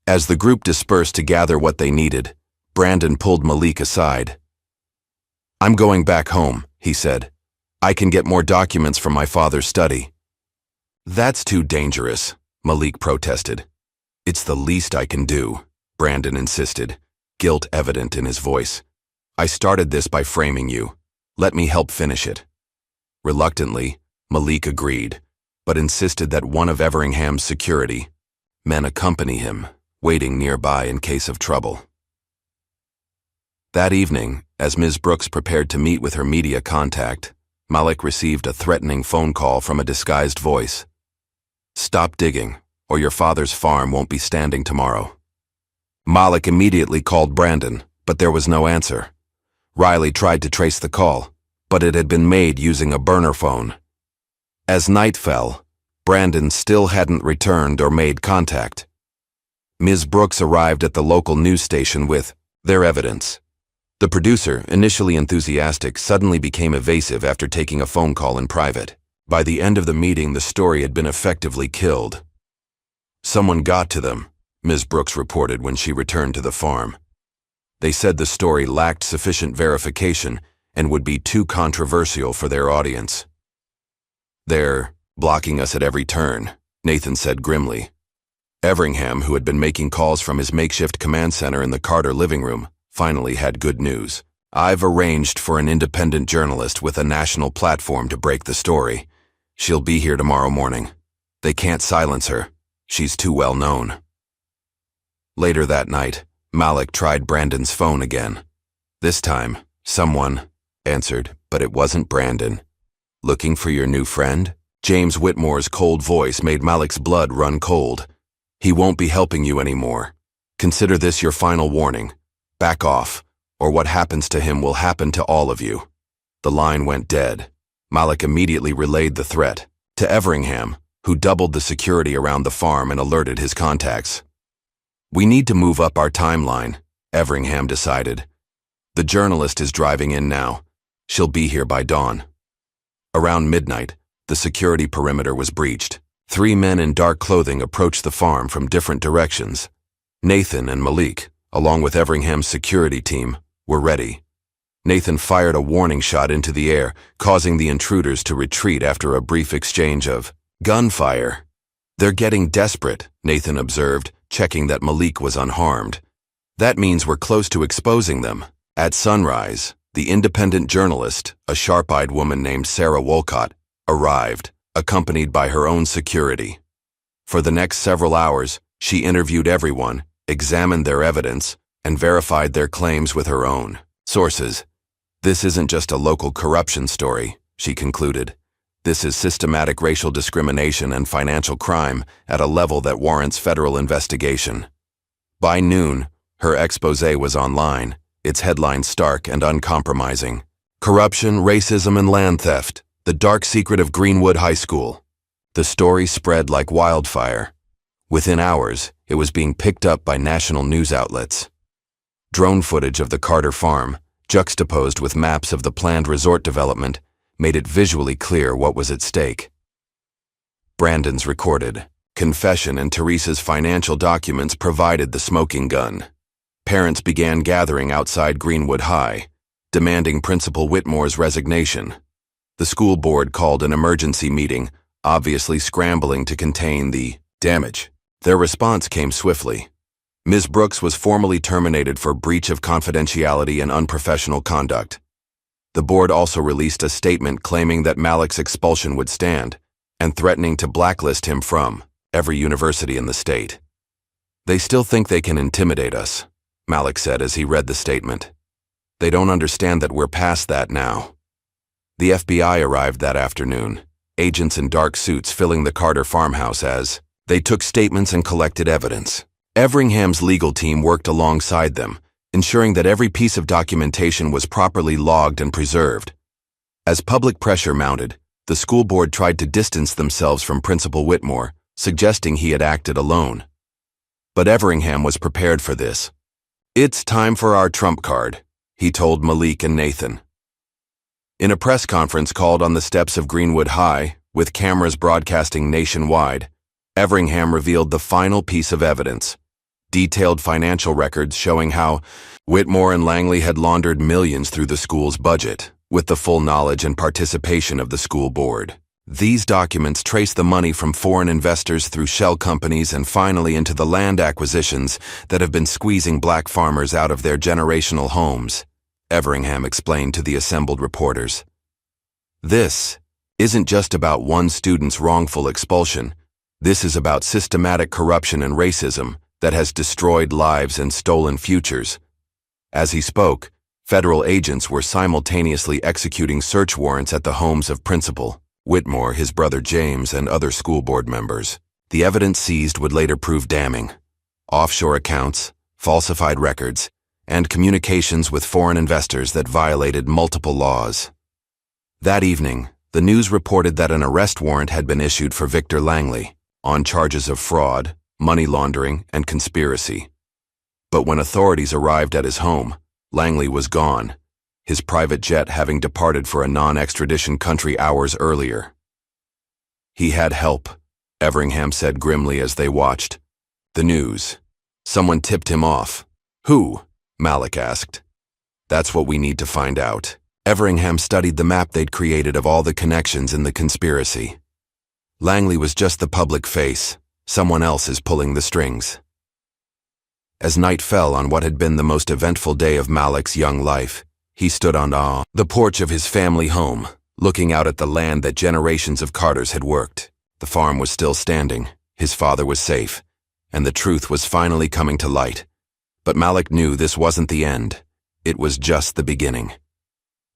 As the group dispersed to gather what they needed, Brandon pulled Malik aside. I'm going back home, he said. I can get more documents from my father's study. That's too dangerous, Malik protested. It's the least I can do, Brandon insisted, guilt evident in his voice. I started this by framing you. Let me help finish it. Reluctantly, Malik agreed, but insisted that one of Everingham's security men accompany him, waiting nearby in case of trouble. That evening, as Ms. Brooks prepared to meet with her media contact, Malik received a threatening phone call from a disguised voice. Stop digging, or your father's farm won't be standing tomorrow. Malik immediately called Brandon, but there was no answer. Riley tried to trace the call, but it had been made using a burner phone. As night fell, Brandon still hadn't returned or made contact. Ms. Brooks arrived at the local news station with their evidence. The producer, initially enthusiastic, suddenly became evasive after taking a phone call in private. By the end of the meeting, the story had been effectively killed. Someone got to them, Ms. Brooks reported when she returned to the farm. They said the story lacked sufficient verification and would be too controversial for their audience. They're blocking us at every turn, Nathan said grimly. Everingham, who had been making calls from his makeshift command center in the Carter living room, finally had good news. "I've arranged for an independent journalist with a national platform to break the story. She'll be here tomorrow morning. They can't silence her. She's too well known." Later that night, Malik tried Brandon's phone again. This time, someone answered, but it wasn't Brandon. "Looking for your new friend?" James Whitmore's cold voice made Malik's blood run cold. "He won't be helping you anymore. Consider this your final warning. Back off, or what happens to him will happen to all of you." The line went dead. Malik immediately relayed the threat to Everingham, who doubled the security around the farm and alerted his contacts. "We need to move up our timeline," Everingham decided. "The journalist is driving in now. She'll be here by dawn." Around midnight, the security perimeter was breached. 3 men in dark clothing approached the farm from different directions. Nathan and Malik, along with Everingham's security team, were ready. Nathan fired a warning shot into the air, causing the intruders to retreat after a brief exchange of gunfire. "They're getting desperate," Nathan observed, checking that Malik was unharmed. "That means we're close to exposing them." At sunrise, the independent journalist, a sharp-eyed woman named Sarah Wolcott, arrived, accompanied by her own security. For the next several hours, she interviewed everyone, examined their evidence, and verified their claims with her own sources. "This isn't just a local corruption story," she concluded. "This is systematic racial discrimination and financial crime at a level that warrants federal investigation." By noon, her exposé was online, its headline stark and uncompromising. "Corruption, Racism, and Land Theft, the Dark Secret of Greenwood High School." The story spread like wildfire. Within hours, it was being picked up by national news outlets. Drone footage of the Carter farm, juxtaposed with maps of the planned resort development, made it visually clear what was at stake. Brandon's recorded confession and Teresa's financial documents provided the smoking gun. Parents began gathering outside Greenwood High, demanding Principal Whitmore's resignation. The school board called an emergency meeting, obviously scrambling to contain the damage. Their response came swiftly. Ms. Brooks was formally terminated for breach of confidentiality and unprofessional conduct. The board also released a statement claiming that Malik's expulsion would stand, and threatening to blacklist him from every university in the state. "They still think they can intimidate us," Malik said as he read the statement. "They don't understand that we're past that now." The FBI arrived that afternoon, agents in dark suits filling the Carter farmhouse as they took statements and collected evidence. Everingham's legal team worked alongside them, ensuring that every piece of documentation was properly logged and preserved. As public pressure mounted, the school board tried to distance themselves from Principal Whitmore, suggesting he had acted alone. But Everingham was prepared for this. "It's time for our trump card," he told Malik and Nathan. In a press conference called on the steps of Greenwood High, with cameras broadcasting nationwide, Everingham revealed the final piece of evidence: detailed financial records showing how Whitmore and Langley had laundered millions through the school's budget, with the full knowledge and participation of the school board. These documents trace the money from foreign investors through shell companies and finally into the land acquisitions that have been squeezing black farmers out of their generational homes, Everingham explained to the assembled reporters. "This isn't just about one student's wrongful expulsion. This is about systematic corruption and racism that has destroyed lives and stolen futures." As he spoke, federal agents were simultaneously executing search warrants at the homes of Principal Whitmore, his brother James, and other school board members. The evidence seized would later prove damning: offshore accounts, falsified records, and communications with foreign investors that violated multiple laws. That evening, the news reported that an arrest warrant had been issued for Victor Langley on charges of fraud, money laundering, and conspiracy. But when authorities arrived at his home, Langley was gone, his private jet having departed for a non-extradition country hours earlier. "He had help," Everingham said grimly as they watched. "The news. Someone tipped him off." "Who?" Malik asked. "That's what we need to find out." Everingham studied the map they'd created of all the connections in the conspiracy. Langley was just the public face, Someone else is pulling the strings. As night fell on what had been the most eventful day of Malik's young life, he stood on the porch of his family home, looking out at the land that generations of Carters had worked. The farm was still standing, his father was safe, and the truth was finally coming to light. But Malik knew this wasn't the end. It was just the beginning.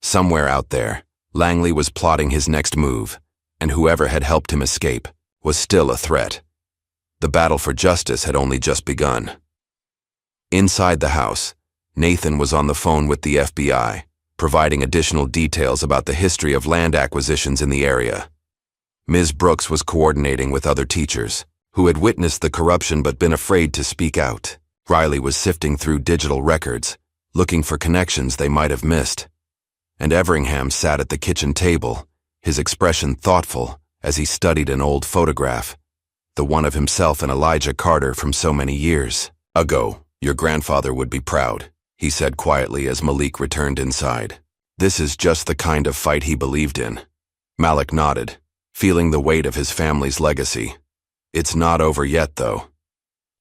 Somewhere out there, Langley was plotting his next move, and whoever had helped him escape was still a threat. The battle for justice had only just begun. Inside the house, Nathan was on the phone with the FBI, providing additional details about the history of land acquisitions in the area. Ms. Brooks was coordinating with other teachers, who had witnessed the corruption but been afraid to speak out. Riley was sifting through digital records, looking for connections they might have missed. And Everingham sat at the kitchen table, his expression thoughtful as he studied an old photograph, the one of himself and Elijah Carter from so many years ago. Your grandfather would be proud, he said quietly as Malik returned inside. This is just the kind of fight he believed in. Malik nodded, feeling the weight of his family's legacy. It's not over yet, though.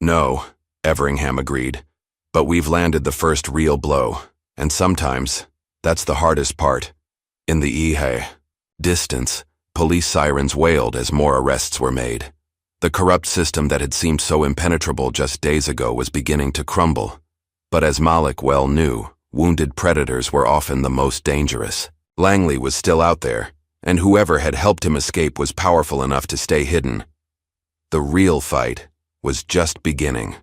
No, Everingham agreed, but we've landed the first real blow, and sometimes that's the hardest part. In the distance, police sirens wailed as more arrests were made. The corrupt system that had seemed so impenetrable just days ago was beginning to crumble. But as Malik well knew, wounded predators were often the most dangerous. Langley was still out there, and whoever had helped him escape was powerful enough to stay hidden. The real fight was just beginning.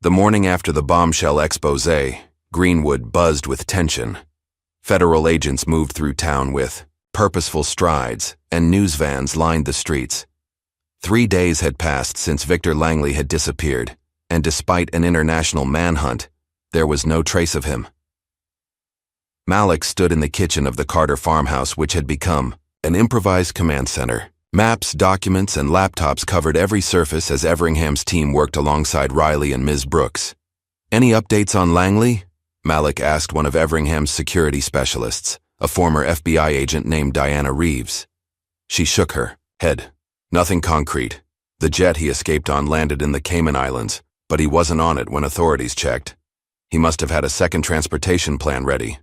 The morning after the bombshell expose, Greenwood buzzed with tension. Federal agents moved through town with purposeful strides, and news vans lined the streets. 3 days had passed since Victor Langley had disappeared, and despite an international manhunt, there was no trace of him. Malik stood in the kitchen of the Carter farmhouse, which had become an improvised command center. Maps, documents, and laptops covered every surface as Everingham's team worked alongside Riley and Ms. Brooks. Any updates on Langley? Malik asked one of Everingham's security specialists, a former FBI agent named Diana Reeves. She shook her head. Nothing concrete. The jet he escaped on landed in the Cayman Islands, but he wasn't on it when authorities checked. He must have had a second transportation plan ready.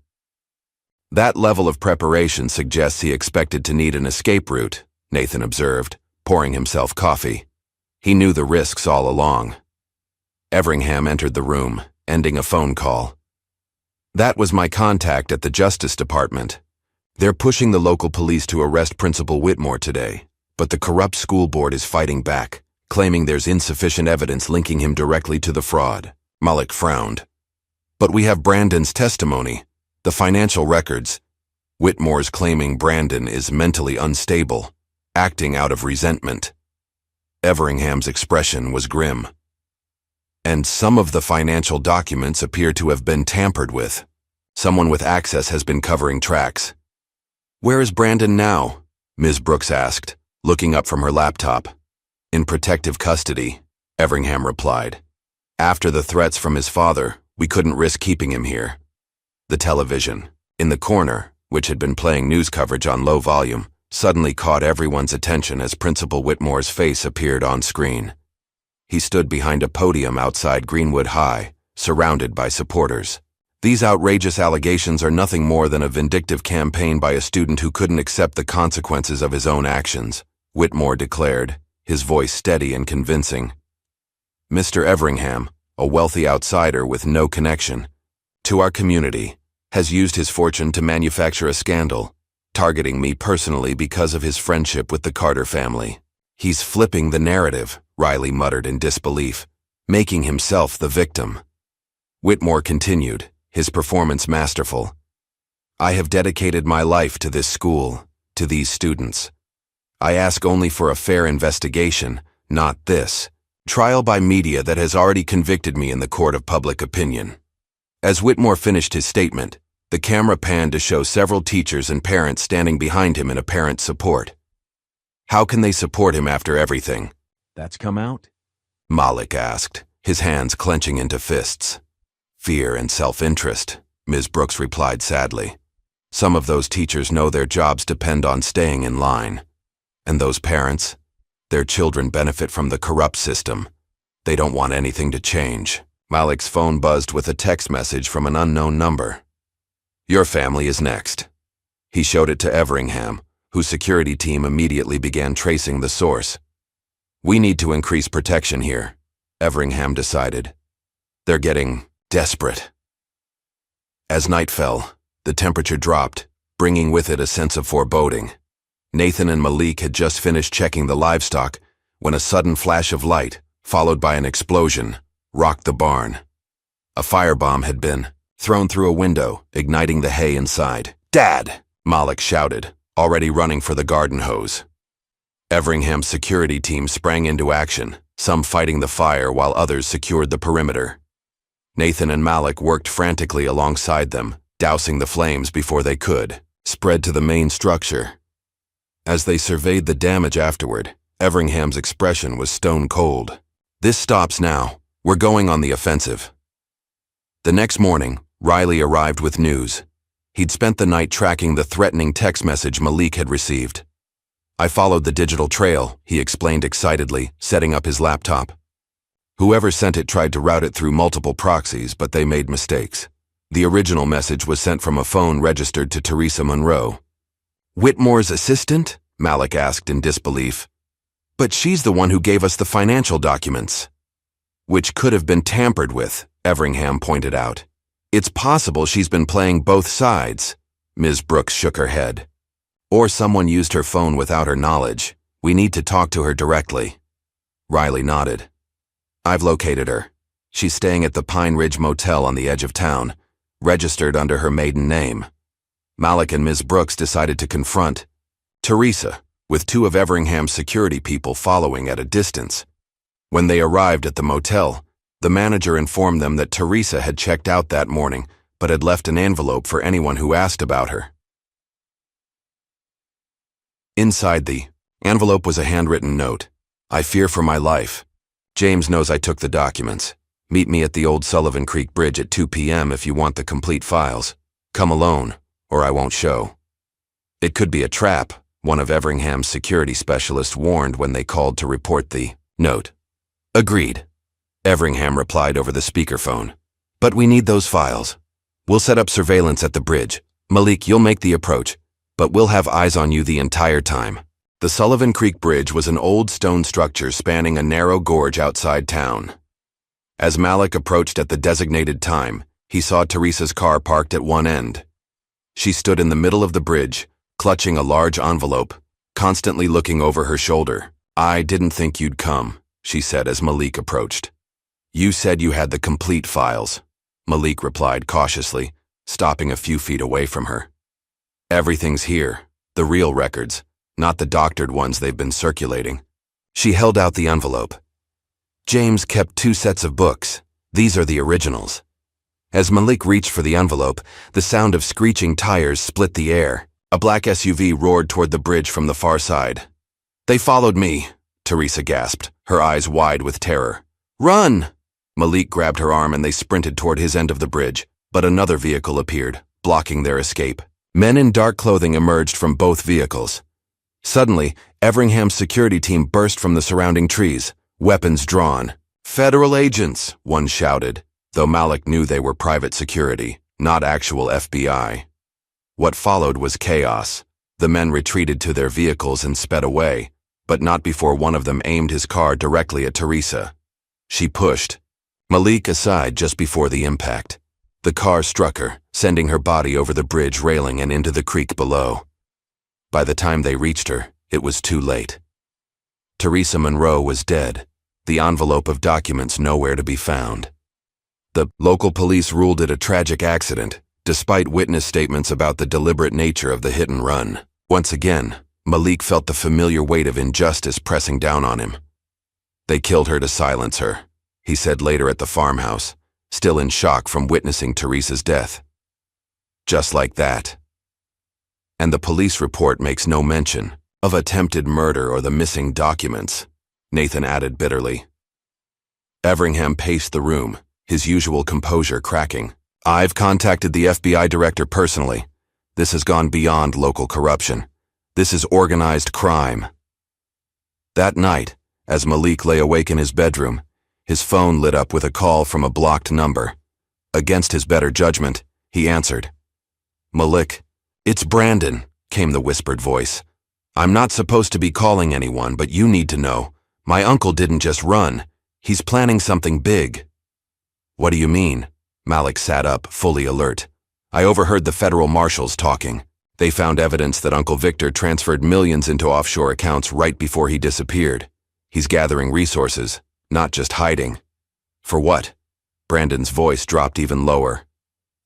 That level of preparation suggests he expected to need an escape route, Nathan observed, pouring himself coffee. He knew the risks all along. Everingham entered the room, ending a phone call. That was my contact at the Justice Department. They're pushing the local police to arrest Principal Whitmore today. But the corrupt school board is fighting back, claiming there's insufficient evidence linking him directly to the fraud. Malik frowned. But we have Brandon's testimony, the financial records. Whitmore's claiming Brandon is mentally unstable, acting out of resentment. Everingham's expression was grim. And some of the financial documents appear to have been tampered with. Someone with access has been covering tracks. Where is Brandon now? Ms. Brooks asked, looking up from her laptop. In protective custody, Everingham replied. After the threats from his father, we couldn't risk keeping him here. The television, in the corner, which had been playing news coverage on low volume, suddenly caught everyone's attention as Principal Whitmore's face appeared on screen. He stood behind a podium outside Greenwood High, surrounded by supporters. These outrageous allegations are nothing more than a vindictive campaign by a student who couldn't accept the consequences of his own actions, Whitmore declared, his voice steady and convincing. Mr. Everingham, a wealthy outsider with no connection to our community, has used his fortune to manufacture a scandal, targeting me personally because of his friendship with the Carter family. He's flipping the narrative, Riley muttered in disbelief, making himself the victim. Whitmore continued, his performance masterful. I have dedicated my life to this school, to these students. I ask only for a fair investigation, not this trial by media that has already convicted me in the court of public opinion. As Whitmore finished his statement, the camera panned to show several teachers and parents standing behind him in apparent support. How can they support him after everything that's come out? Malik asked, his hands clenching into fists. Fear and self-interest, Ms. Brooks replied sadly. Some of those teachers know their jobs depend on staying in line. And those parents? Their children benefit from the corrupt system. They don't want anything to change. Malik's phone buzzed with a text message from an unknown number. Your family is next. He showed it to Everingham, whose security team immediately began tracing the source. We need to increase protection here, Everingham decided. They're getting desperate. As night fell, the temperature dropped, bringing with it a sense of foreboding. Nathan and Malik had just finished checking the livestock when a sudden flash of light, followed by an explosion, rocked the barn. A firebomb had been thrown through a window, igniting the hay inside. "Dad!" Malik shouted, already running for the garden hose. Everingham's security team sprang into action, some fighting the fire while others secured the perimeter. Nathan and Malik worked frantically alongside them, dousing the flames before they could spread to the main structure. As they surveyed the damage afterward, Everingham's expression was stone cold. "This stops now. We're going on the offensive." The next morning, Riley arrived with news. He'd spent the night tracking the threatening text message Malik had received. "I followed the digital trail," he explained excitedly, setting up his laptop. Whoever sent it tried to route it through multiple proxies, but they made mistakes. The original message was sent from a phone registered to Teresa Monroe. "Whitmore's assistant?" Malik asked in disbelief. "But she's the one who gave us the financial documents." "Which could have been tampered with," Everingham pointed out. "It's possible she's been playing both sides." Ms. Brooks shook her head. "Or someone used her phone without her knowledge. We need to talk to her directly." Riley nodded. "I've located her. She's staying at the Pine Ridge Motel on the edge of town, registered under her maiden name." Malik and Ms. Brooks decided to confront Teresa, with two of Everingham's security people following at a distance. When they arrived at the motel, the manager informed them that Teresa had checked out that morning, but had left an envelope for anyone who asked about her. Inside the envelope was a handwritten note. "I fear for my life. James knows I took the documents. Meet me at the old Sullivan Creek Bridge at 2 p.m. if you want the complete files. Come alone, or I won't show." It could be a trap, one of Everingham's security specialists warned when they called to report the note. "Agreed," Everingham replied over the speakerphone. "But we need those files. We'll set up surveillance at the bridge. Malik, you'll make the approach, but we'll have eyes on you the entire time." The Sullivan Creek Bridge was an old stone structure spanning a narrow gorge outside town. As Malik approached at the designated time, he saw Teresa's car parked at one end. She stood in the middle of the bridge, clutching a large envelope, constantly looking over her shoulder. "I didn't think you'd come," she said as Malik approached. "You said you had the complete files," Malik replied cautiously, stopping a few feet away from her. "Everything's here, the real records, not the doctored ones they've been circulating." She held out the envelope. "James kept 2 sets of books. These are the originals." As Malik reached for the envelope, the sound of screeching tires split the air. A black SUV roared toward the bridge from the far side. "They followed me," Teresa gasped, her eyes wide with terror. "Run!" Malik grabbed her arm and they sprinted toward his end of the bridge, but another vehicle appeared, blocking their escape. Men in dark clothing emerged from both vehicles. Suddenly, Everingham's security team burst from the surrounding trees, weapons drawn. "Federal agents," one shouted, though Malik knew they were private security, not actual FBI. What followed was chaos. The men retreated to their vehicles and sped away, but not before one of them aimed his car directly at Teresa. She pushed Malik aside just before the impact. The car struck her, sending her body over the bridge railing and into the creek below. By the time they reached her, it was too late. Teresa Monroe was dead, the envelope of documents nowhere to be found. The local police ruled it a tragic accident, despite witness statements about the deliberate nature of the hit and run. Once again, Malik felt the familiar weight of injustice pressing down on him. "They killed her to silence her," he said later at the farmhouse, still in shock from witnessing Teresa's death. "Just like that." And the police report makes no mention of attempted murder or the missing documents, Nathan added bitterly. Everingham paced the room, his usual composure cracking. "I've contacted the FBI director personally. This has gone beyond local corruption. This is organized crime." That night, as Malik lay awake in his bedroom, his phone lit up with a call from a blocked number. Against his better judgment, he answered. "Malik, it's Brandon," came the whispered voice. "I'm not supposed to be calling anyone, but you need to know. My uncle didn't just run. He's planning something big." "What do you mean?" Malik sat up, fully alert. "I overheard the federal marshals talking. They found evidence that Uncle Victor transferred millions into offshore accounts right before he disappeared. He's gathering resources, not just hiding." "For what?" Brandon's voice dropped even lower.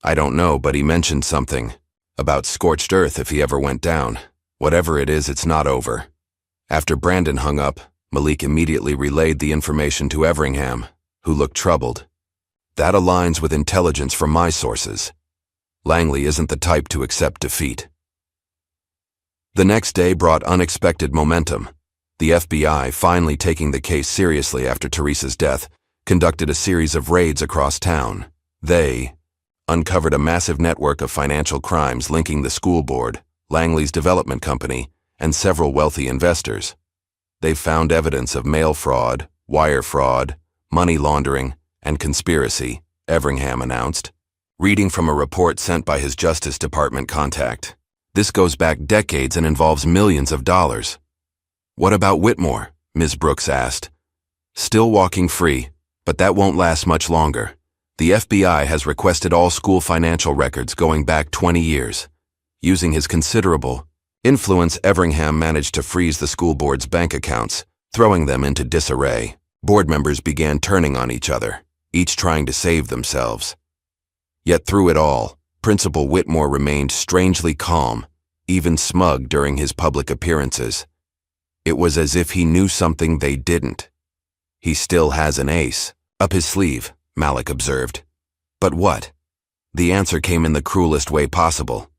"I don't know, but he mentioned something about scorched earth if he ever went down. Whatever it is, it's not over." After Brandon hung up, Malik immediately relayed the information to Everingham, who looked troubled. "That aligns with intelligence from my sources. Langley isn't the type to accept defeat." The next day brought unexpected momentum. The FBI, finally taking the case seriously after Teresa's death, conducted a series of raids across town. They uncovered a massive network of financial crimes linking the school board, Langley's development company, and several wealthy investors. They found evidence of mail fraud, wire fraud, money laundering, and conspiracy, Everingham announced, reading from a report sent by his Justice Department contact. "This goes back decades and involves millions of dollars." "What about Whitmore?" Ms. Brooks asked. "Still walking free, but that won't last much longer. The FBI has requested all school financial records going back 20 years. Using his considerable influence, Everingham managed to freeze the school board's bank accounts, throwing them into disarray. Board members began turning on each other, each trying to save themselves. Yet through it all, Principal Whitmore remained strangely calm, even smug during his public appearances. It was as if he knew something they didn't. "He still has an ace up his sleeve," Malik observed. "But what?" The answer came in the cruelest way possible.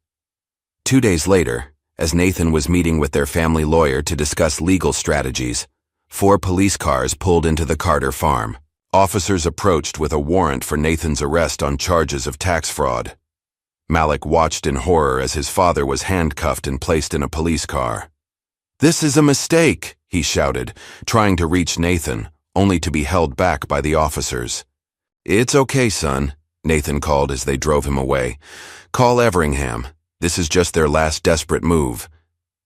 2 days later, as Nathan was meeting with their family lawyer to discuss legal strategies, 4 police cars pulled into the Carter farm. Officers approached with a warrant for Nathan's arrest on charges of tax fraud. Malik watched in horror as his father was handcuffed and placed in a police car. "This is a mistake," he shouted, trying to reach Nathan, only to be held back by the officers. "It's okay, son," Nathan called as they drove him away. "Call Everingham. This is just their last desperate move."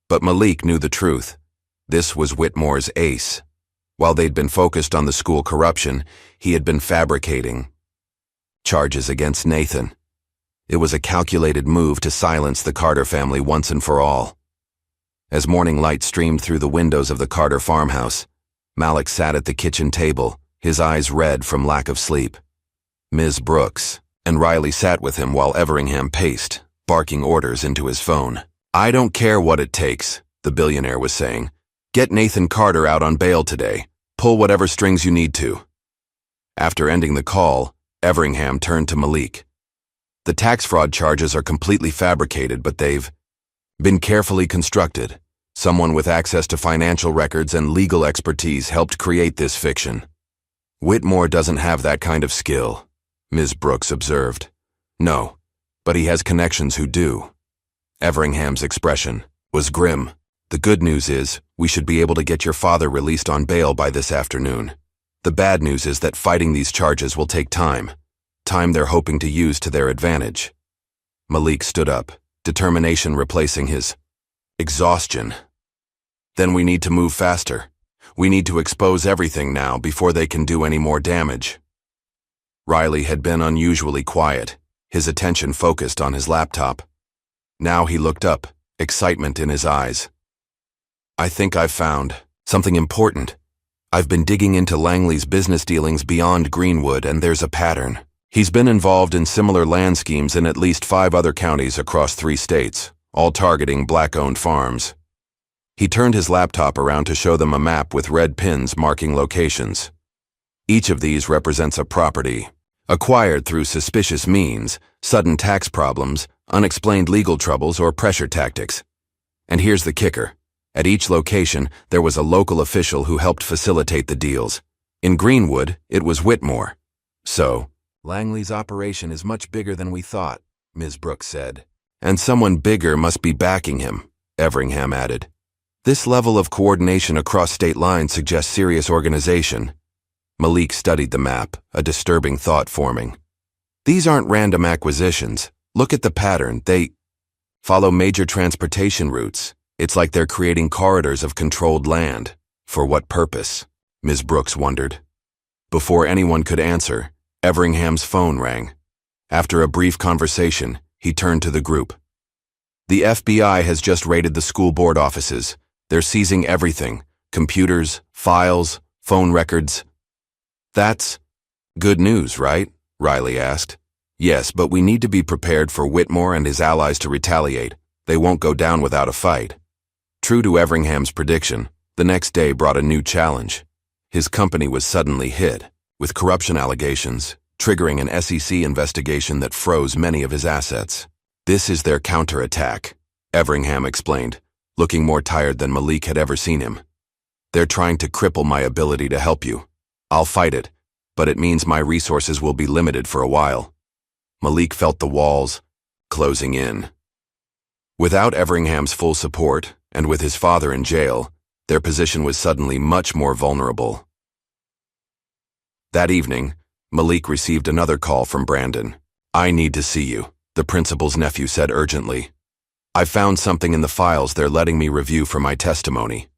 But Malik knew the truth. This was Whitmore's ace. While they'd been focused on the school corruption, he had been fabricating charges against Nathan. It was a calculated move to silence the Carter family once and for all. As morning light streamed through the windows of the Carter farmhouse, Malik sat at the kitchen table, his eyes red from lack of sleep. Ms. Brooks and Riley sat with him while Everingham paced, barking orders into his phone. "I don't care what it takes," the billionaire was saying. "Get Nathan Carter out on bail today. Pull whatever strings you need to." After ending the call, Everingham turned to Malik. "The tax fraud charges are completely fabricated, but they've been carefully constructed. Someone with access to financial records and legal expertise helped create this fiction." "Whitmore doesn't have that kind of skill," Ms. Brooks observed. "No, but he has connections who do." Everingham's expression was grim. "The good news is, we should be able to get your father released on bail by this afternoon. The bad news is that fighting these charges will take time they're hoping to use to their advantage." Malik stood up, determination replacing his exhaustion. "Then we need to move faster. We need to expose everything now before they can do any more damage." Riley had been unusually quiet, his attention focused on his laptop. Now he looked up, excitement in his eyes. "I think I've found something important. I've been digging into Langley's business dealings beyond Greenwood, and there's a pattern. He's been involved in similar land schemes in at least 5 other counties across 3 states, all targeting black-owned farms." He turned his laptop around to show them a map with red pins marking locations. Each of these represents a property acquired through suspicious means, sudden tax problems, unexplained legal troubles, or pressure tactics. And here's the kicker. At each location, there was a local official who helped facilitate the deals. In Greenwood, it was Whitmore. "So, Langley's operation is much bigger than we thought," Ms. Brooks said. "And someone bigger must be backing him," Everingham added. This level of coordination across state lines suggests serious organization. Malik studied the map, a disturbing thought forming. These aren't random acquisitions. Look at the pattern. They follow major transportation routes. It's like they're creating corridors of controlled land. For what purpose? Ms. Brooks wondered. Before anyone could answer, Everingham's phone rang. After a brief conversation, he turned to the group. The FBI has just raided the school board offices. They're seizing everything: computers, files, phone records. That's good news, right? Riley asked. Yes, but we need to be prepared for Whitmore and his allies to retaliate. They won't go down without a fight. True to Everingham's prediction, the next day brought a new challenge. His company was suddenly hit with corruption allegations, triggering an SEC investigation that froze many of his assets. This is their counterattack, Everingham explained, looking more tired than Malik had ever seen him. They're trying to cripple my ability to help you. I'll fight it, but it means my resources will be limited for a while. Malik felt the walls closing in. Without Everingham's full support, and with his father in jail, their position was suddenly much more vulnerable. That evening, Malik received another call from Brandon. I need to see you, the principal's nephew said urgently. I found something in the files they're letting me review for my testimony.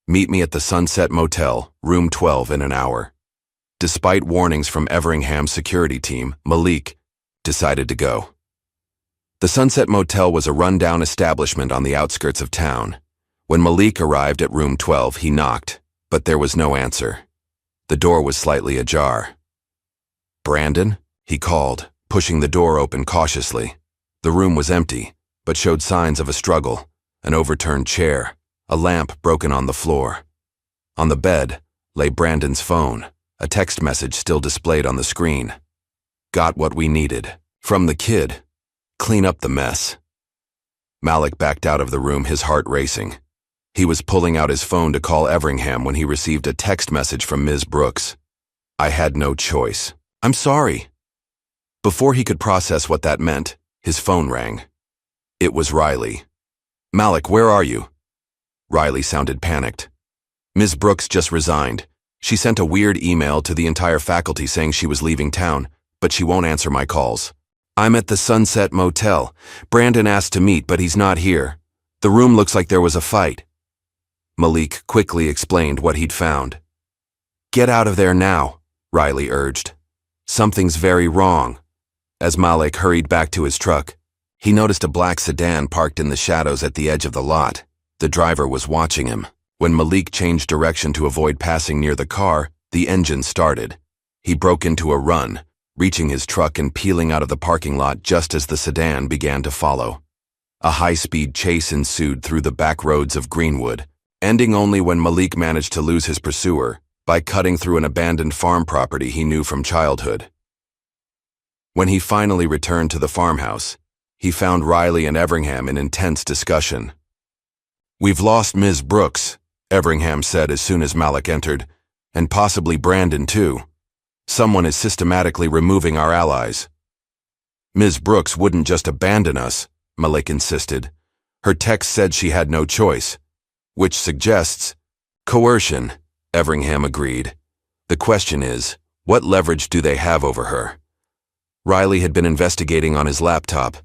Meet me at the Sunset Motel, room 12 in an hour. Despite warnings from Everingham's security team, Malik decided to go. The Sunset Motel was a rundown establishment on the outskirts of town. When Malik arrived at room 12, he knocked, but there was no answer. The door was slightly ajar. Brandon? He called, pushing the door open cautiously. The room was empty, but showed signs of a struggle: an overturned chair, a lamp broken on the floor. On the bed lay Brandon's phone, a text message still displayed on the screen. Got what we needed. From the kid. Clean up the mess. Malik backed out of the room, his heart racing. He was pulling out his phone to call Everingham when he received a text message from Ms. Brooks. I had no choice. I'm sorry. Before he could process what that meant, his phone rang. It was Riley. Malik, where are you? Riley sounded panicked. Ms. Brooks just resigned. She sent a weird email to the entire faculty saying she was leaving town, but she won't answer my calls. I'm at the Sunset Motel. Brandon asked to meet, but he's not here. The room looks like there was a fight. Malik quickly explained what he'd found. Get out of there now, Riley urged. Something's very wrong. As Malik hurried back to his truck, he noticed a black sedan parked in the shadows at the edge of the lot. The driver was watching him. When Malik changed direction to avoid passing near the car, the engine started. He broke into a run, reaching his truck and peeling out of the parking lot just as the sedan began to follow. A high-speed chase ensued through the back roads of Greenwood, ending only when Malik managed to lose his pursuer by cutting through an abandoned farm property he knew from childhood. When he finally returned to the farmhouse, he found Riley and Everingham in intense discussion. We've lost Ms. Brooks, Everingham said as soon as Malik entered, and possibly Brandon too. Someone is systematically removing our allies. Ms. Brooks wouldn't just abandon us, Malik insisted. Her text said she had no choice, which suggests coercion, Everingham agreed. The question is, what leverage do they have over her? Riley had been investigating on his laptop.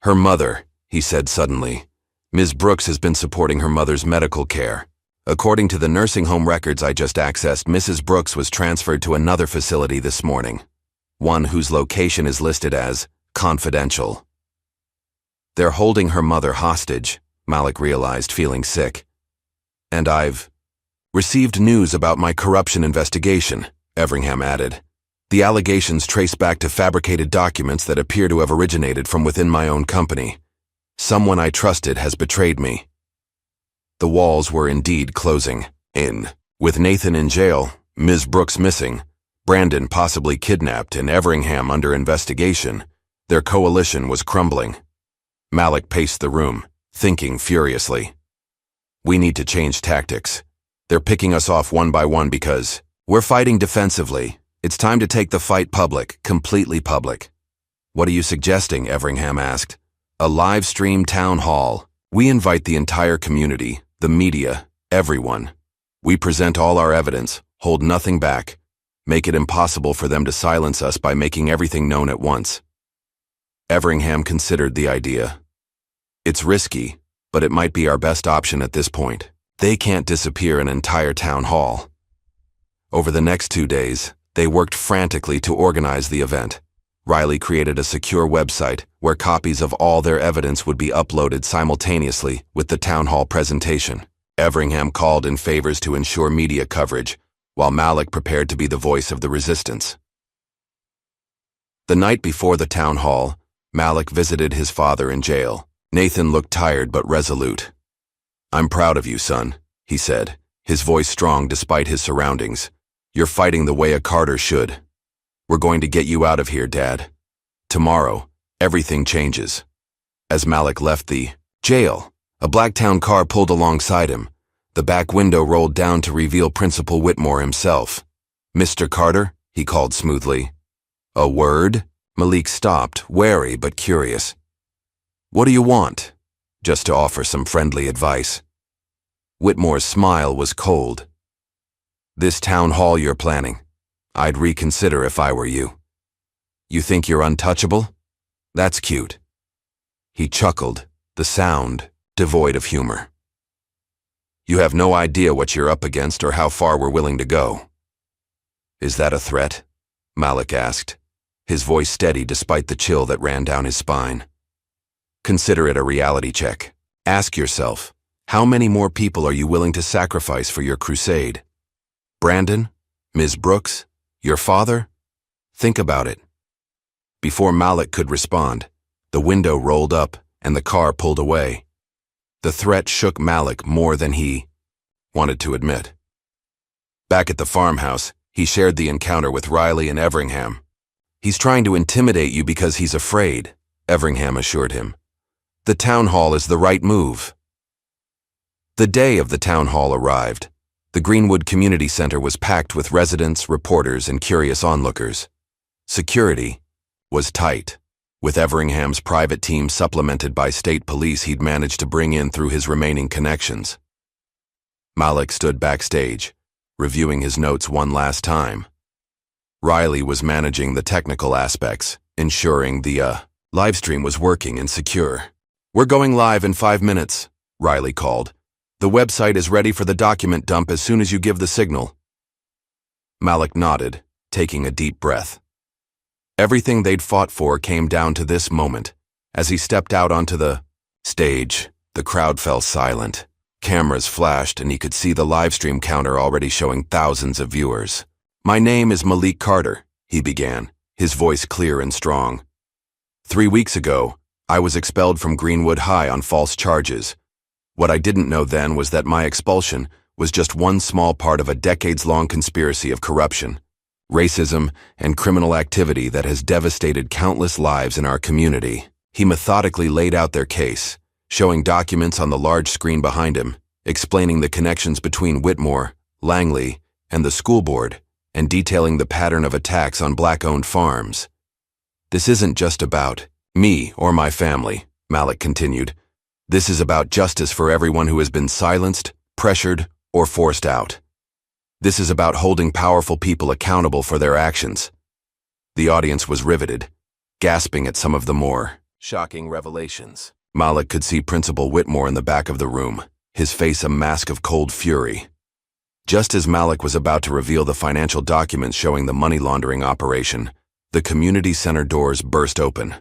Her mother, he said suddenly. Ms. Brooks has been supporting her mother's medical care. According to the nursing home records I just accessed, Mrs. Brooks was transferred to another facility this morning, one whose location is listed as confidential. They're holding her mother hostage, Malik realized, feeling sick. And I've received news about my corruption investigation, Everingham added. The allegations trace back to fabricated documents that appear to have originated from within my own company. Someone I trusted has betrayed me. The walls were indeed closing in. With Nathan in jail, Ms. Brooks missing, Brandon possibly kidnapped, and Everingham under investigation, their coalition was crumbling. Malik paced the room, thinking furiously. We need to change tactics. They're picking us off one by one because we're fighting defensively. It's time to take the fight public, completely public. What are you suggesting? Everingham asked. A live stream town hall. We invite the entire community, The media, everyone. We present all our evidence, hold nothing back, make it impossible for them to silence us by making everything known at once. Everingham considered the idea. It's risky, but it might be our best option at this point. They can't disappear an entire town hall. Over the next 2 days, they worked frantically to organize the event. Riley created a secure website where copies of all their evidence would be uploaded simultaneously with the town hall presentation. Everingham called in favors to ensure media coverage, while Malik prepared to be the voice of the resistance. The night before the town hall, Malik visited his father in jail. Nathan looked tired but resolute. "I'm proud of you, son," he said, his voice strong despite his surroundings. "You're fighting the way a Carter should. We're going to get you out of here, Dad. Tomorrow, everything changes." As Malik left the jail, a Blacktown car pulled alongside him. The back window rolled down to reveal Principal Whitmore himself. "Mr. Carter," he called smoothly. "A word?" Malik stopped, wary but curious. "What do you want?" "Just to offer some friendly advice." Whitmore's smile was cold. "This town hall you're planning, I'd reconsider if I were you. You think you're untouchable? That's cute." He chuckled, the sound devoid of humor. "You have no idea what you're up against or how far we're willing to go." "Is that a threat?" Malik asked, his voice steady despite the chill that ran down his spine. "Consider it a reality check. Ask yourself, how many more people are you willing to sacrifice for your crusade? Brandon? Ms. Brooks? Your father? Think about it." Before Malik could respond, the window rolled up and the car pulled away. The threat shook Malik more than he wanted to admit. Back at the farmhouse, he shared the encounter with Riley and Everingham. "He's trying to intimidate you because he's afraid," Everingham assured him. "The town hall is the right move." The day of the town hall arrived. The Greenwood Community Center was packed with residents, reporters, and curious onlookers. Security was tight, with Everingham's private team supplemented by state police he'd managed to bring in through his remaining connections. Malik stood backstage, reviewing his notes one last time. Riley was managing the technical aspects, ensuring the livestream was working and secure. "We're going live in 5 minutes, Riley called. "The website is ready for the document dump as soon as you give the signal." Malik nodded, taking a deep breath. Everything they'd fought for came down to this moment. As he stepped out onto the stage, the crowd fell silent. Cameras flashed and he could see the livestream counter already showing thousands of viewers. "My name is Malik Carter," he began, his voice clear and strong. 3 weeks ago, I was expelled from Greenwood High on false charges. What I didn't know then was that my expulsion was just one small part of a decades-long conspiracy of corruption, racism, and criminal activity that has devastated countless lives in our community. He methodically laid out their case, showing documents on the large screen behind him, explaining the connections between Whitmore, Langley, and the school board, and detailing the pattern of attacks on Black-owned farms. "This isn't just about me or my family," Malik continued. "This is about justice for everyone who has been silenced, pressured, or forced out. This is about holding powerful people accountable for their actions." The audience was riveted, gasping at some of the more shocking revelations. Malik could see Principal Whitmore in the back of the room, his face a mask of cold fury. Just as Malik was about to reveal the financial documents showing the money laundering operation, the community center doors burst open.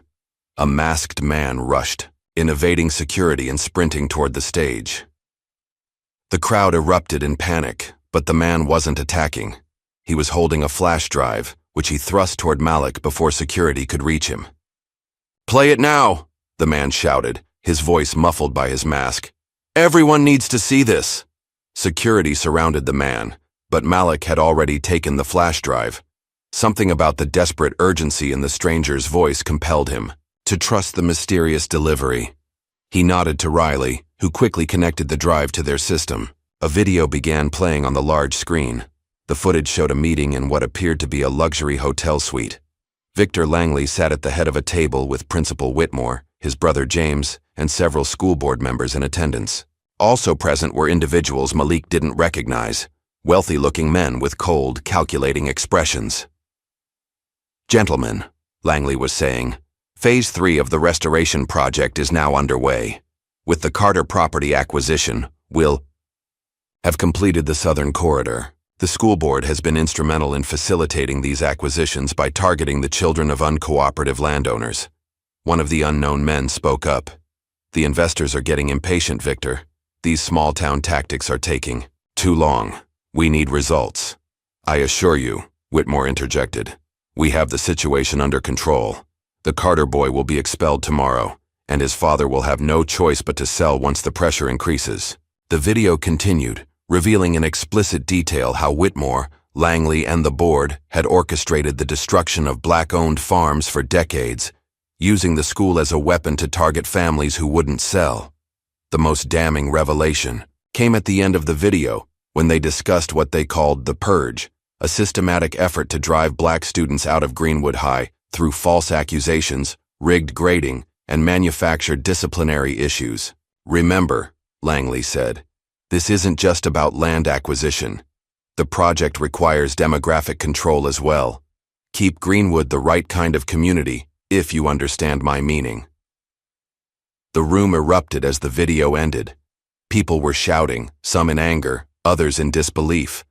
A masked man rushed, evading security and sprinting toward the stage. The crowd erupted in panic, but the man wasn't attacking. He was holding a flash drive, which he thrust toward Malik before security could reach him. "Play it now," the man shouted, his voice muffled by his mask. "Everyone needs to see this." Security surrounded the man, but Malik had already taken the flash drive. Something about the desperate urgency in the stranger's voice compelled him to trust the mysterious delivery. He nodded to Riley, who quickly connected the drive to their system. A video began playing on the large screen. The footage showed a meeting in what appeared to be a luxury hotel suite. Victor Langley sat at the head of a table with Principal Whitmore, his brother James, and several school board members in attendance. Also present were individuals Malik didn't recognize, wealthy-looking men with cold, calculating expressions. "Gentlemen," Langley was saying, "Phase 3 of the restoration project is now underway. With the Carter property acquisition, we'll have completed the southern corridor. The school board has been instrumental in facilitating these acquisitions by targeting the children of uncooperative landowners." One of the unknown men spoke up. "The investors are getting impatient, Victor. These small-town tactics are taking too long. We need results." "I assure you," Whitmore interjected, "we have the situation under control. The Carter boy will be expelled tomorrow, and his father will have no choice but to sell once the pressure increases." The video continued, revealing in explicit detail how Whitmore, Langley, and the board had orchestrated the destruction of black-owned farms for decades, using the school as a weapon to target families who wouldn't sell. The most damning revelation came at the end of the video, when they discussed what they called the Purge, a systematic effort to drive black students out of Greenwood High through false accusations, rigged grading, and manufactured disciplinary issues. "Remember," Langley said, "this isn't just about land acquisition. The project requires demographic control as well. Keep Greenwood the right kind of community, if you understand my meaning." The room erupted as the video ended. People were shouting, some in anger, others in disbelief.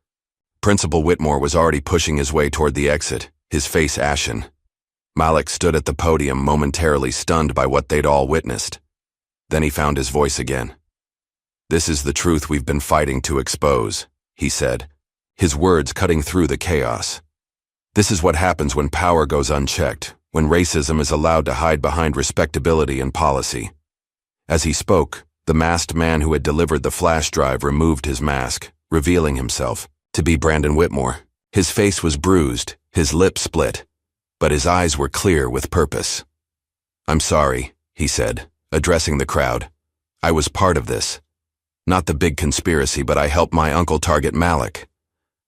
Principal Whitmore was already pushing his way toward the exit, his face ashen. Malik stood at the podium, momentarily stunned by what they'd all witnessed. Then he found his voice again. "This is the truth we've been fighting to expose," he said, his words cutting through the chaos. "This is what happens when power goes unchecked, when racism is allowed to hide behind respectability and policy." As he spoke, the masked man who had delivered the flash drive removed his mask, revealing himself to be Brandon Whitmore. His face was bruised, his lips split, but his eyes were clear with purpose. "I'm sorry," he said, addressing the crowd. "I was part of this. Not the big conspiracy, but I helped my uncle target Malik.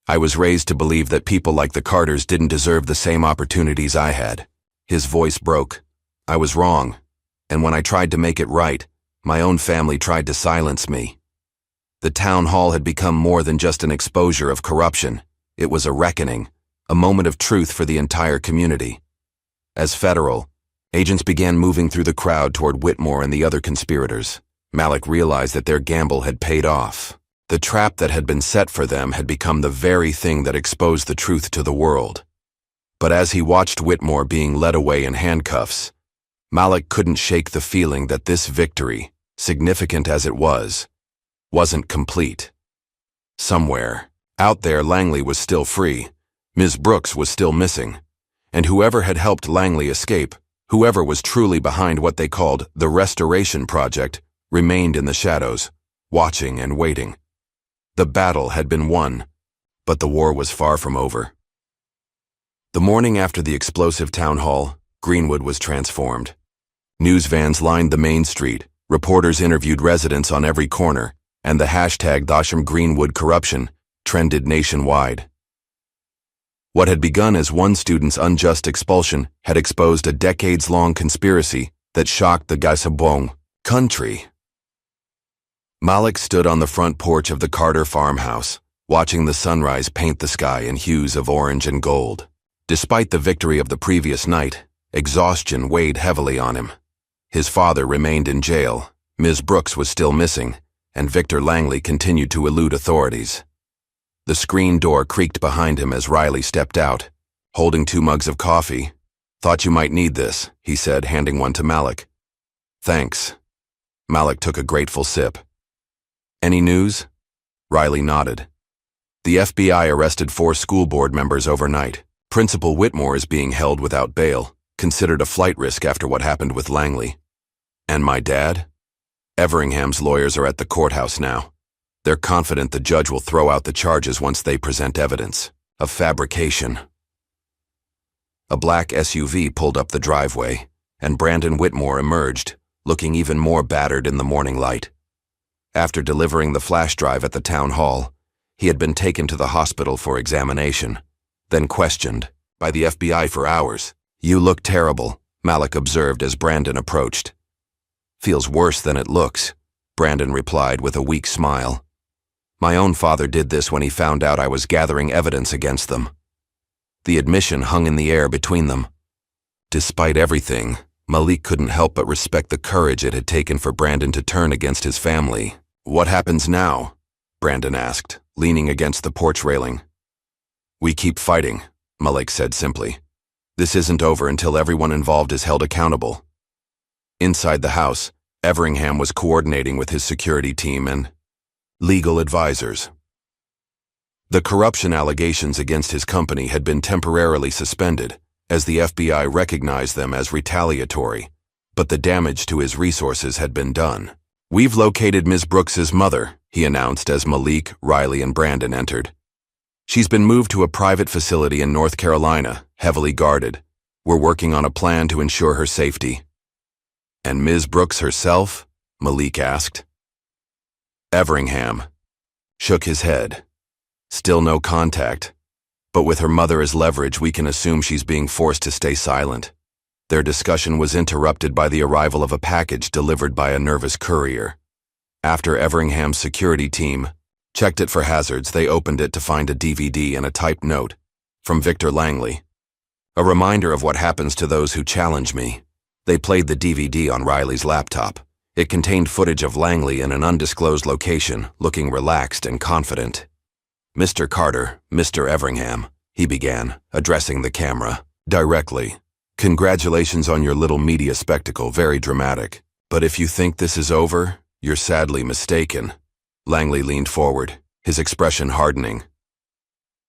I was raised to believe that people like the Carters didn't deserve the same opportunities I had." His voice broke. "I was wrong, and when I tried to make it right, my own family tried to silence me." The town hall had become more than just an exposure of corruption. It was a reckoning, a moment of truth for the entire community. As federal agents began moving through the crowd toward Whitmore and the other conspirators, Malik realized that their gamble had paid off. The trap that had been set for them had become the very thing that exposed the truth to the world. But as he watched Whitmore being led away in handcuffs, Malik couldn't shake the feeling that this victory, significant as it was, wasn't complete. Somewhere, out there, Langley was still free, Ms. Brooks was still missing, and whoever had helped Langley escape, whoever was truly behind what they called the Restoration Project, remained in the shadows, watching and waiting. The battle had been won, but the war was far from over. The morning after the explosive town hall, Greenwood was transformed. News vans lined the main street, reporters interviewed residents on every corner, and the hashtag #DashemGreenwoodCorruption trended nationwide. What had begun as one student's unjust expulsion had exposed a decades-long conspiracy that shocked the Gasabong country. Malik stood on the front porch of the Carter farmhouse, watching the sunrise paint the sky in hues of orange and gold. Despite the victory of the previous night, exhaustion weighed heavily on him. His father remained in jail, Ms. Brooks was still missing, and Victor Langley continued to elude authorities. The screen door creaked behind him as Riley stepped out, holding 2 mugs of coffee. "Thought you might need this," he said, handing one to Malik. "Thanks." Malik took a grateful sip. "Any news?" Riley nodded. "The FBI arrested 4 school board members overnight. Principal Whitmore is being held without bail, considered a flight risk after what happened with Langley. And my dad? Everingham's lawyers are at the courthouse now. They're confident the judge will throw out the charges once they present evidence of fabrication." A black SUV pulled up the driveway, and Brandon Whitmore emerged, looking even more battered in the morning light. After delivering the flash drive at the town hall, he had been taken to the hospital for examination, then questioned by the FBI for hours. "You look terrible," Malik observed as Brandon approached. "Feels worse than it looks," Brandon replied with a weak smile. My own father did this when he found out I was gathering evidence against them. The admission hung in the air between them. Despite everything, Malik couldn't help but respect the courage it had taken for Brandon to turn against his family. What happens now? Brandon asked, leaning against the porch railing. We keep fighting, Malik said simply. This isn't over until everyone involved is held accountable. Inside the house, Everingham was coordinating with his security team and legal advisors. The corruption allegations against his company had been temporarily suspended, as the FBI recognized them as retaliatory, but the damage to his resources had been done. We've located Ms. Brooks's mother, he announced as Malik, Riley, and Brandon entered. She's been moved to a private facility in North Carolina, heavily guarded. We're working on a plan to ensure her safety. And Ms. Brooks herself? Malik asked. Everingham shook his head. Still no contact, but with her mother as leverage, we can assume she's being forced to stay silent. Their discussion was interrupted by the arrival of a package delivered by a nervous courier. After Everingham's security team checked it for hazards, they opened it to find a DVD and a typed note from Victor Langley. A reminder of what happens to those who challenge me. They played the DVD on Riley's laptop. It contained footage of Langley in an undisclosed location, looking relaxed and confident. Mr. Carter, Mr. Everingham, he began, addressing the camera directly. Congratulations on your little media spectacle, very dramatic. But if you think this is over, you're sadly mistaken. Langley leaned forward, his expression hardening.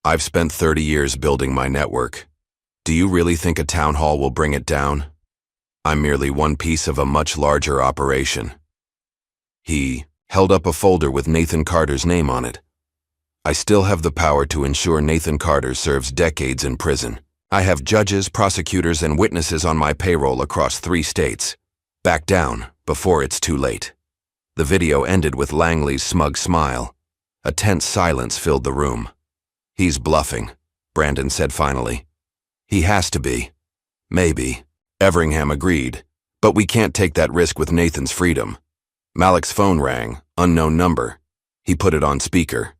I've spent 30 years building my network. Do you really think a town hall will bring it down? I'm merely one piece of a much larger operation. He held up a folder with Nathan Carter's name on it. I still have the power to ensure Nathan Carter serves decades in prison. I have judges, prosecutors, and witnesses on my payroll across 3 states. Back down before it's too late. The video ended with Langley's smug smile. A tense silence filled the room. He's bluffing, Brandon said finally. He has to be. Maybe. Everingham agreed, but we can't take that risk with Nathan's freedom. Malik's phone rang, unknown number. He put it on speaker.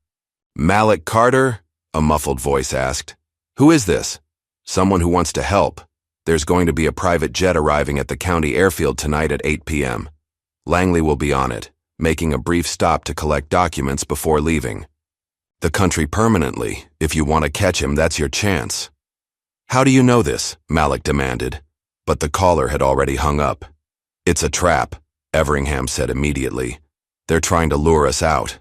Malik Carter? A muffled voice asked. Who is this? Someone who wants to help. There's going to be a private jet arriving at the county airfield tonight at 8 p.m. Langley will be on it, making a brief stop to collect documents before leaving. The country permanently. If you want to catch him, that's your chance. How do you know this? Malik demanded. But the caller had already hung up. It's a trap, Everingham said immediately. They're trying to lure us out.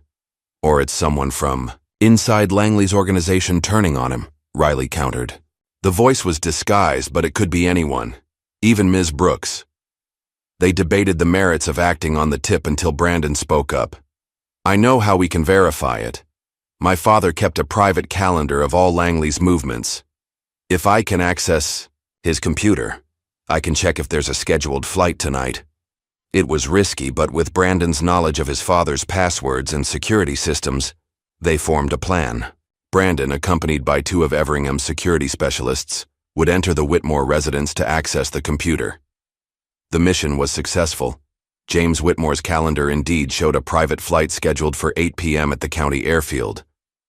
Or it's someone from inside Langley's organization turning on him, Riley countered. The voice was disguised, but it could be anyone, even Ms. Brooks. They debated the merits of acting on the tip until Brandon spoke up. I know how we can verify it. My father kept a private calendar of all Langley's movements. If I can access his computer, I can check if there's a scheduled flight tonight. It was risky, but with Brandon's knowledge of his father's passwords and security systems, they formed a plan. Brandon, accompanied by 2 of Everingham's security specialists, would enter the Whitmore residence to access the computer. The mission was successful. James Whitmore's calendar indeed showed a private flight scheduled for 8 p.m. at the county airfield,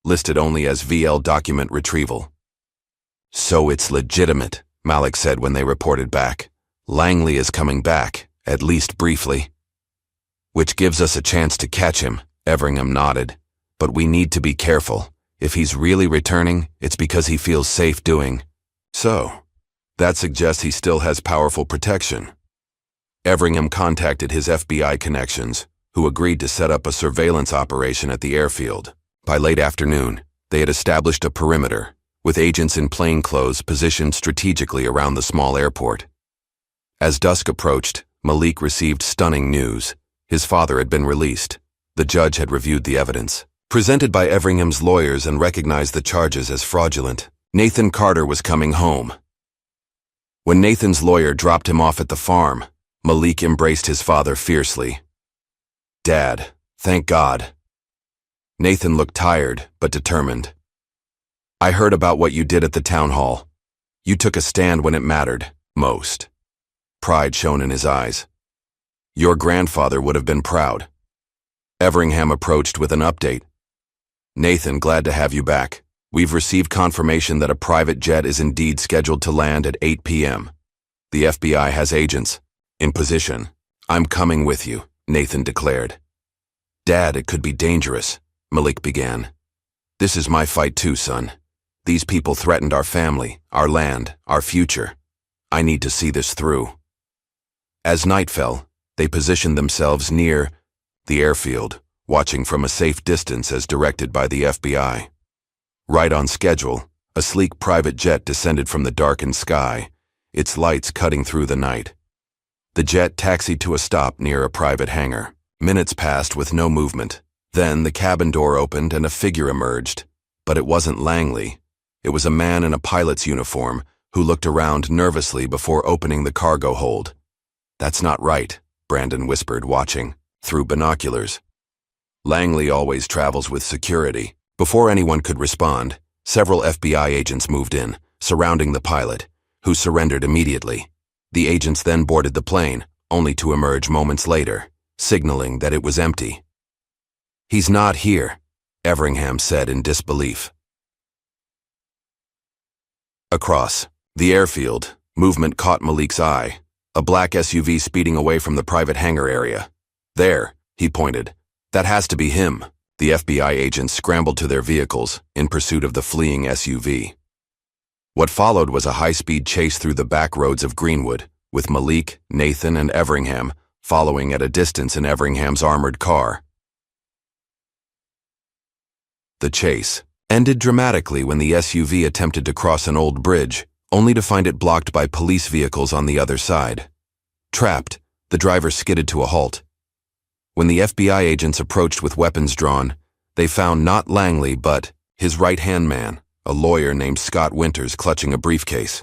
listed only as VL document retrieval. So it's legitimate, Malik said when they reported back. Langley is coming back, at least briefly. Which gives us a chance to catch him, Everingham nodded. But we need to be careful. If he's really returning, it's because he feels safe doing so. That suggests he still has powerful protection. Everingham contacted his FBI connections, who agreed to set up a surveillance operation at the airfield. By late afternoon, they had established a perimeter, with agents in plainclothes positioned strategically around the small airport. As dusk approached, Malik received stunning news. His father had been released. The judge had reviewed the evidence, presented by Everingham's lawyers, and recognized the charges as fraudulent. Nathan Carter was coming home. When Nathan's lawyer dropped him off at the farm, Malik embraced his father fiercely. Dad, thank God. Nathan looked tired, but determined. I heard about what you did at the town hall. You took a stand when it mattered, most. Pride shone in his eyes. Your grandfather would have been proud. Everingham approached with an update. Nathan, glad to have you back. We've received confirmation that a private jet is indeed scheduled to land at 8 p.m. The FBI has agents in position. I'm coming with you, Nathan declared. Dad, it could be dangerous, Malik began. This is my fight too, son. These people threatened our family, our land, our future. I need to see this through. As night fell, they positioned themselves near the airfield, watching from a safe distance as directed by the FBI. Right on schedule, a sleek private jet descended from the darkened sky, its lights cutting through the night. The jet taxied to a stop near a private hangar. Minutes passed with no movement. Then the cabin door opened and a figure emerged. But it wasn't Langley. It was a man in a pilot's uniform who looked around nervously before opening the cargo hold. That's not right, Brandon whispered, watching through binoculars. Langley always travels with security. Before anyone could respond, several FBI agents moved in, surrounding the pilot, who surrendered immediately. The agents then boarded the plane, only to emerge moments later, signaling that it was empty. He's not here, Everingham said in disbelief. Across the airfield, movement caught Malik's eye, a black SUV speeding away from the private hangar area. There, he pointed. That has to be him. The FBI agents scrambled to their vehicles in pursuit of the fleeing SUV. What followed was a high-speed chase through the back roads of Greenwood, with Malik, Nathan, and Everingham following at a distance in Everingham's armored car. The chase ended dramatically when the SUV attempted to cross an old bridge, only to find it blocked by police vehicles on the other side. Trapped, the driver skidded to a halt. When the FBI agents approached with weapons drawn, they found not Langley but his right-hand man, a lawyer named Scott Winters, clutching a briefcase.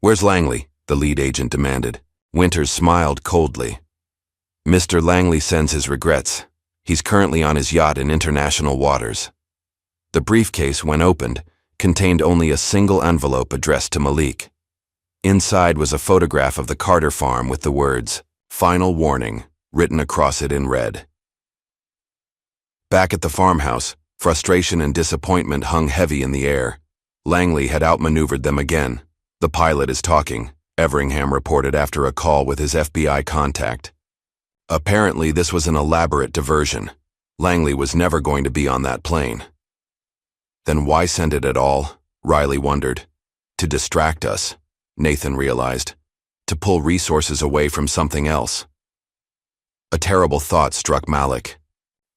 "Where's Langley?" the lead agent demanded. Winters smiled coldly. "Mr. Langley sends his regrets. He's currently on his yacht in international waters." The briefcase, when opened, contained only a single envelope addressed to Malik. Inside was a photograph of the Carter farm with the words, "Final Warning," written across it in red. Back at the farmhouse, frustration and disappointment hung heavy in the air. Langley had outmaneuvered them again. "The pilot is talking," Everingham reported after a call with his FBI contact. Apparently, this was an elaborate diversion. Langley was never going to be on that plane. Then why send it at all? Riley wondered. To distract us, Nathan realized. To pull resources away from something else. A terrible thought struck Malik.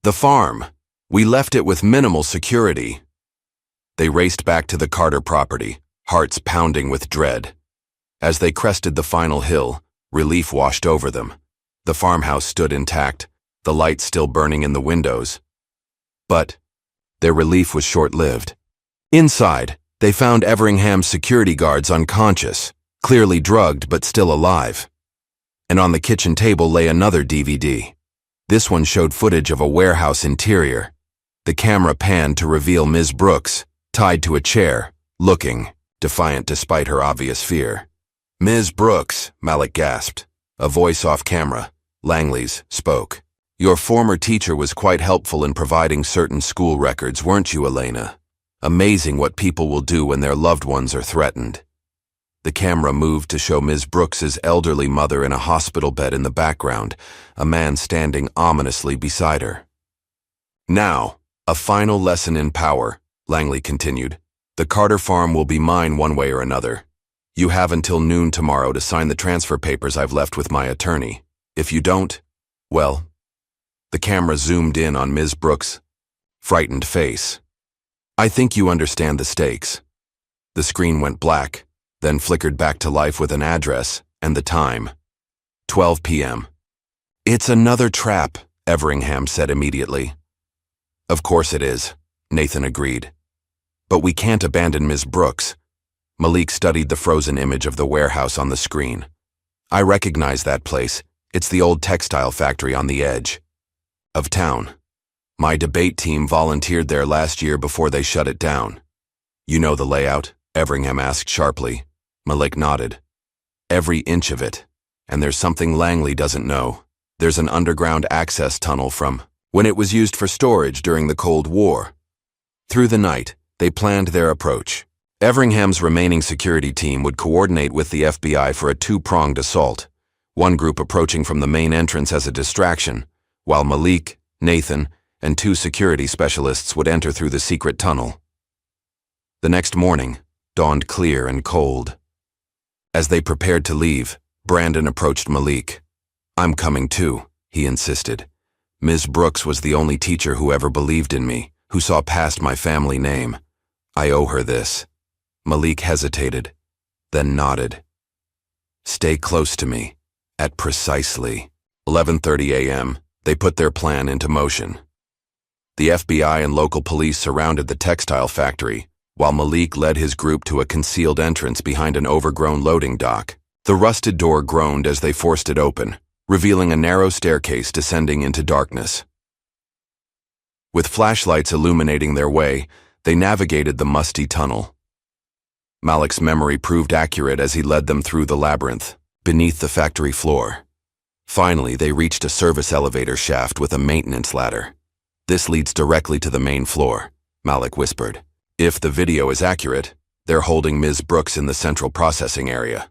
The farm. We left it with minimal security. They raced back to the Carter property, hearts pounding with dread. As they crested the final hill, relief washed over them. The farmhouse stood intact, the lights still burning in the windows. But their relief was short-lived. Inside, they found Everingham's security guards unconscious, clearly drugged but still alive. And on the kitchen table lay another DVD. This one showed footage of a warehouse interior. The camera panned to reveal Ms. Brooks, tied to a chair, looking, defiant despite her obvious fear. "Ms. Brooks," Malik gasped. A voice off camera, Langley's, spoke. "Your former teacher was quite helpful in providing certain school records, weren't you, Elena? Amazing what people will do when their loved ones are threatened." The camera moved to show Ms. Brooks's elderly mother in a hospital bed in the background, a man standing ominously beside her. "Now, a final lesson in power," Langley continued. "The Carter farm will be mine one way or another. You have until noon tomorrow to sign the transfer papers I've left with my attorney. If you don't, well..." The camera zoomed in on Ms. Brooks' frightened face. "I think you understand the stakes." The screen went black, then flickered back to life with an address and the time. 12 p.m. "It's another trap," Everingham said immediately. "Of course it is," Nathan agreed. "But we can't abandon Ms. Brooks." Malik studied the frozen image of the warehouse on the screen. "I recognize that place. It's the old textile factory on the edge of town. My debate team volunteered there last year before they shut it down." "You know the layout?" Everingham asked sharply. Malik nodded. "Every inch of it. And there's something Langley doesn't know. There's an underground access tunnel from..." when it was used for storage during the Cold War. Through the night, they planned their approach. Everingham's remaining security team would coordinate with the FBI for a two-pronged assault, one group approaching from the main entrance as a distraction, while Malik, Nathan, and two security specialists would enter through the secret tunnel. The next morning dawned clear and cold. As they prepared to leave, Brandon approached Malik. "I'm coming too," he insisted. "Ms. Brooks was the only teacher who ever believed in me, who saw past my family name. I owe her this." Malik hesitated, then nodded. "Stay close to me." At precisely 11:30 a.m., they put their plan into motion. The FBI and local police surrounded the textile factory, while Malik led his group to a concealed entrance behind an overgrown loading dock. The rusted door groaned as they forced it open, revealing a narrow staircase descending into darkness. With flashlights illuminating their way, they navigated the musty tunnel. Malik's memory proved accurate as he led them through the labyrinth, beneath the factory floor. Finally, they reached a service elevator shaft with a maintenance ladder. "This leads directly to the main floor," Malik whispered. "If the video is accurate, they're holding Ms. Brooks in the central processing area."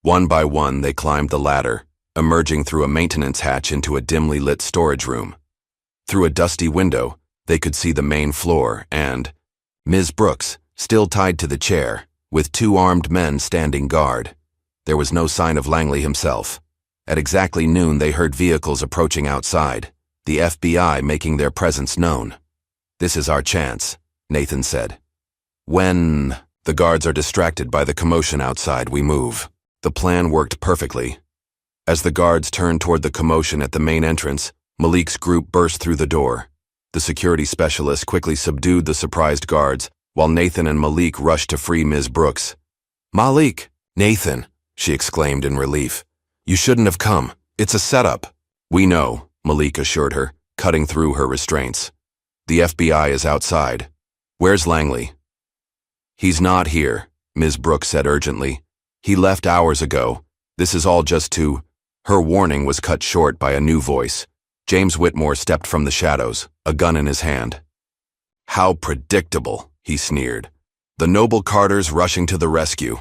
One by one, they climbed the ladder, emerging through a maintenance hatch into a dimly lit storage room. Through a dusty window, they could see the main floor and Ms. Brooks, still tied to the chair, with two armed men standing guard. There was no sign of Langley himself. At exactly noon, they heard vehicles approaching outside, the FBI making their presence known. "This is our chance," Nathan said. "When the guards are distracted by the commotion outside, we move." The plan worked perfectly. As the guards turned toward the commotion at the main entrance, Malik's group burst through the door. The security specialist quickly subdued the surprised guards, while Nathan and Malik rushed to free Ms. Brooks. "Malik!" "Nathan!" she exclaimed in relief. "You shouldn't have come. It's a setup." "We know," Malik assured her, cutting through her restraints. "The FBI is outside. Where's Langley?" "He's not here," Ms. Brooks said urgently. "He left hours ago. This is all just to—" Her warning was cut short by a new voice. James Whitmore stepped from the shadows, a gun in his hand. "How predictable," he sneered. "The noble Carters rushing to the rescue."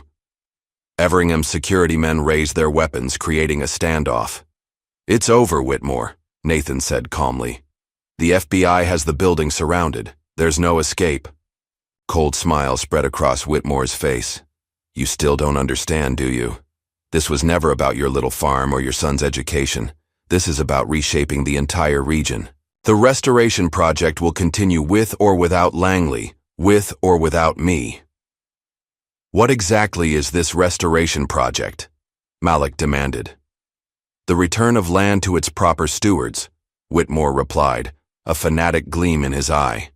Everingham's security men raised their weapons, creating a standoff. "It's over, Whitmore," Nathan said calmly. "The FBI has the building surrounded. There's no escape." Cold smile spread across Whitmore's face. "You still don't understand, do you? This was never about your little farm or your son's education. This is about reshaping the entire region. The restoration project will continue with or without Langley, with or without me." "What exactly is this restoration project?" Malik demanded. "The return of land to its proper stewards," Whitmore replied, a fanatic gleam in his eye.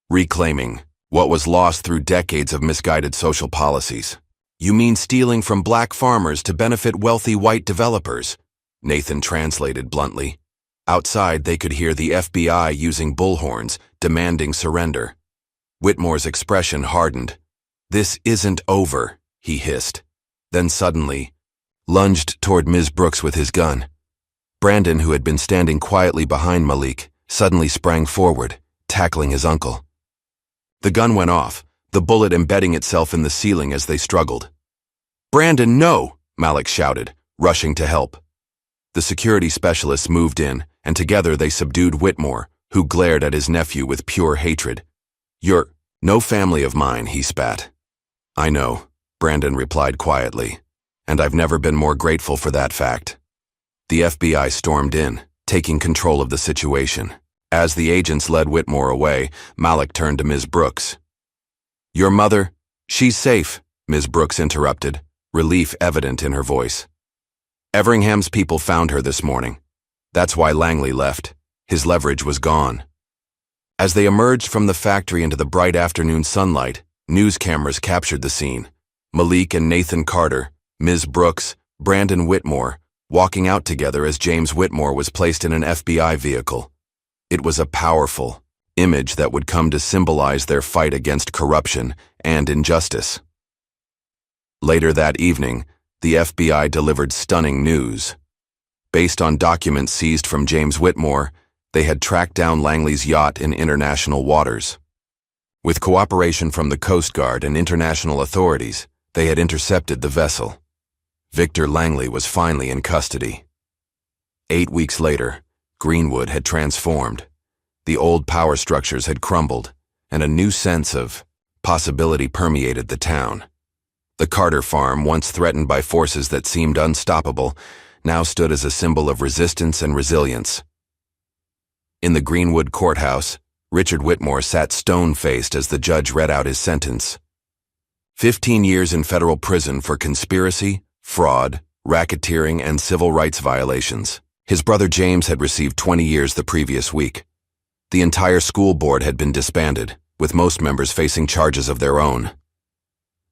"Reclaiming what was lost through decades of misguided social policies." "You mean stealing from black farmers to benefit wealthy white developers?" Nathan translated bluntly. Outside, they could hear the FBI using bullhorns, demanding surrender. Whitmore's expression hardened. "This isn't over," he hissed. Then suddenly, lunged toward Ms. Brooks with his gun. Brandon, who had been standing quietly behind Malik, suddenly sprang forward, tackling his uncle. The gun went off, the bullet embedding itself in the ceiling as they struggled. "Brandon, no!" Malik shouted, rushing to help. The security specialists moved in, and together they subdued Whitmore, who glared at his nephew with pure hatred. "You're no family of mine," he spat. "I know," Brandon replied quietly, "and I've never been more grateful for that fact." The FBI stormed in, taking control of the situation. As the agents led Whitmore away, Malik turned to Ms. Brooks. "Your mother? She's safe," Ms. Brooks interrupted, relief evident in her voice. "Everingham's people found her this morning. That's why Langley left. His leverage was gone." As they emerged from the factory into the bright afternoon sunlight, news cameras captured the scene. Malik and Nathan Carter, Ms. Brooks, Brandon Whitmore, walking out together as James Whitmore was placed in an FBI vehicle. It was a powerful image that would come to symbolize their fight against corruption and injustice. Later that evening, the FBI delivered stunning news. Based on documents seized from James Whitmore, They had tracked down Langley's yacht in international waters. With cooperation from the Coast Guard and international authorities, they had intercepted the vessel. Victor Langley was finally in custody. 8 weeks later, Greenwood had transformed. The old power structures had crumbled, and a new sense of possibility permeated the town. The Carter farm, once threatened by forces that seemed unstoppable, now stood as a symbol of resistance and resilience. In the Greenwood courthouse, Richard Whitmore sat stone-faced as the judge read out his sentence. 15 years in federal prison for conspiracy, fraud, racketeering, and civil rights violations. His brother James had received 20 years the previous week. The entire school board had been disbanded, with most members facing charges of their own.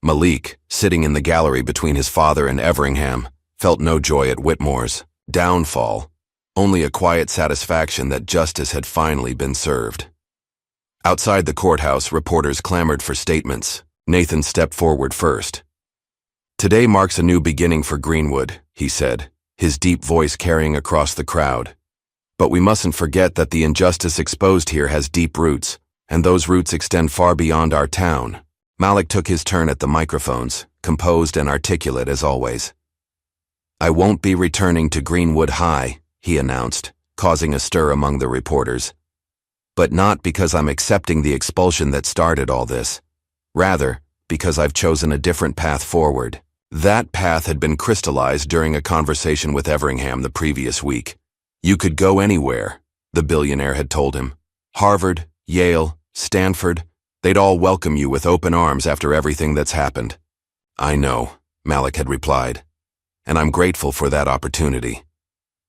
Malik, sitting in the gallery between his father and Everingham, felt no joy at Whitmore's downfall, only a quiet satisfaction that justice had finally been served. Outside the courthouse, reporters clamored for statements. Nathan stepped forward first. "Today marks a new beginning for Greenwood," he said, his deep voice carrying across the crowd. "But we mustn't forget that the injustice exposed here has deep roots, and those roots extend far beyond our town." Malik took his turn at the microphones, composed and articulate as always. "I won't be returning to Greenwood High," he announced, causing a stir among the reporters. "But not because I'm accepting the expulsion that started all this. Rather, because I've chosen a different path forward." That path had been crystallized during a conversation with Everingham the previous week. "You could go anywhere," the billionaire had told him. "Harvard, Yale, Stanford, they'd all welcome you with open arms after everything that's happened." "I know," Malik had replied, "and I'm grateful for that opportunity.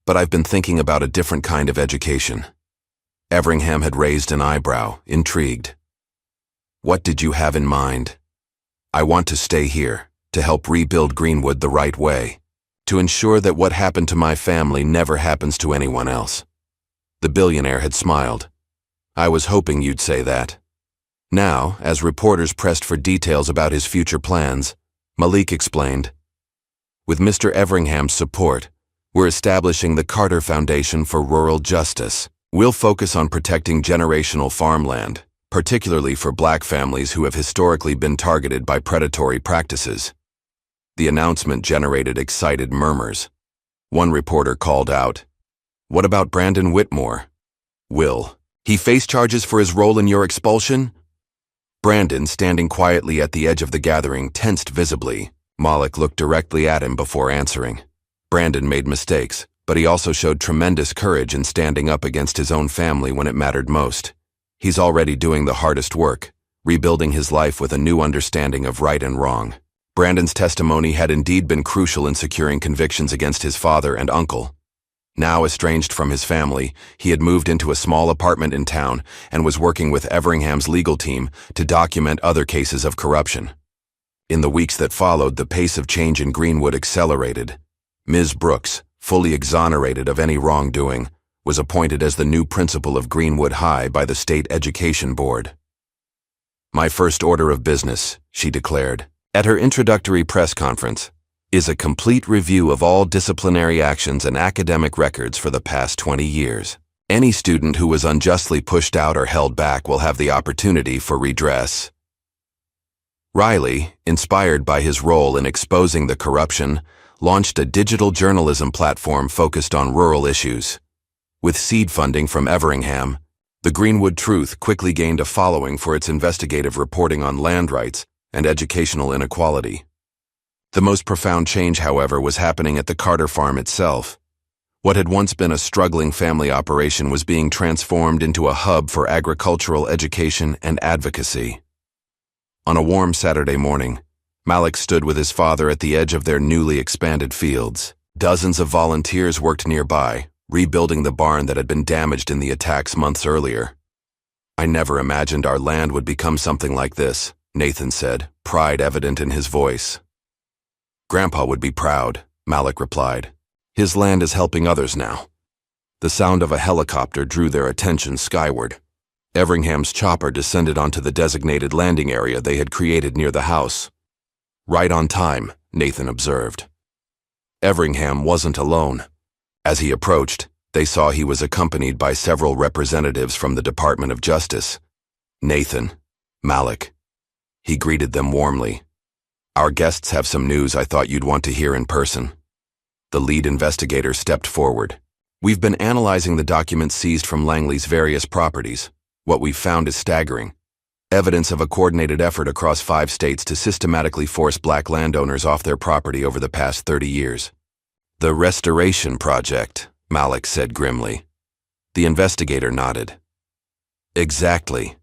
But I've been thinking about a different kind of education." Everingham had raised an eyebrow, intrigued. "What did you have in mind?" "I want to stay here, to help rebuild Greenwood the right way, to ensure that what happened to my family never happens to anyone else." The billionaire had smiled. "I was hoping you'd say that." Now, as reporters pressed for details about his future plans, Malik explained, "With Mr. Everingham's support, we're establishing the Carter Foundation for Rural Justice. We'll focus on protecting generational farmland, particularly for Black families who have historically been targeted by predatory practices." The announcement generated excited murmurs. One reporter called out, "What about Brandon Whitmore? Will he face charges for his role in your expulsion?" Brandon, standing quietly at the edge of the gathering, tensed visibly. Malik looked directly at him before answering. Brandon made mistakes, but he also showed tremendous courage in standing up against his own family when it mattered most. He's already doing the hardest work, rebuilding his life with a new understanding of right and wrong. Brandon's testimony had indeed been crucial in securing convictions against his father and uncle. Now estranged from his family, he had moved into a small apartment in town and was working with Everingham's legal team to document other cases of corruption. In the weeks that followed, the pace of change in Greenwood accelerated. Ms. Brooks, fully exonerated of any wrongdoing, was appointed as the new principal of Greenwood High by the State Education Board. "My first order of business," she declared, at her introductory press conference, "is a complete review of all disciplinary actions and academic records for the past 20 years. Any student who was unjustly pushed out or held back will have the opportunity for redress." Riley, inspired by his role in exposing the corruption, launched a digital journalism platform focused on rural issues. With seed funding from Everingham, the Greenwood Truth quickly gained a following for its investigative reporting on land rights and educational inequality. The most profound change, however, was happening at the Carter farm itself. What had once been a struggling family operation was being transformed into a hub for agricultural education and advocacy. On a warm Saturday morning, Malik stood with his father at the edge of their newly expanded fields. Dozens of volunteers worked nearby, rebuilding the barn that had been damaged in the attacks months earlier. "I never imagined our land would become something like this," Nathan said, pride evident in his voice. "Grandpa would be proud," Malik replied. "His land is helping others now." The sound of a helicopter drew their attention skyward. Everingham's chopper descended onto the designated landing area they had created near the house. "Right on time," Nathan observed. Everingham wasn't alone. As he approached, They saw he was accompanied by several representatives from the Department of Justice. Nathan, Malik. He greeted them warmly. "Our guests have some news I thought you'd want to hear in person." The lead investigator stepped forward. "We've been analyzing the documents seized from Langley's various properties. What we've found is staggering. Evidence of a coordinated effort across 5 states to systematically force black landowners off their property over the past 30 years. "The Restoration Project," Malik said grimly. The investigator nodded. "Exactly.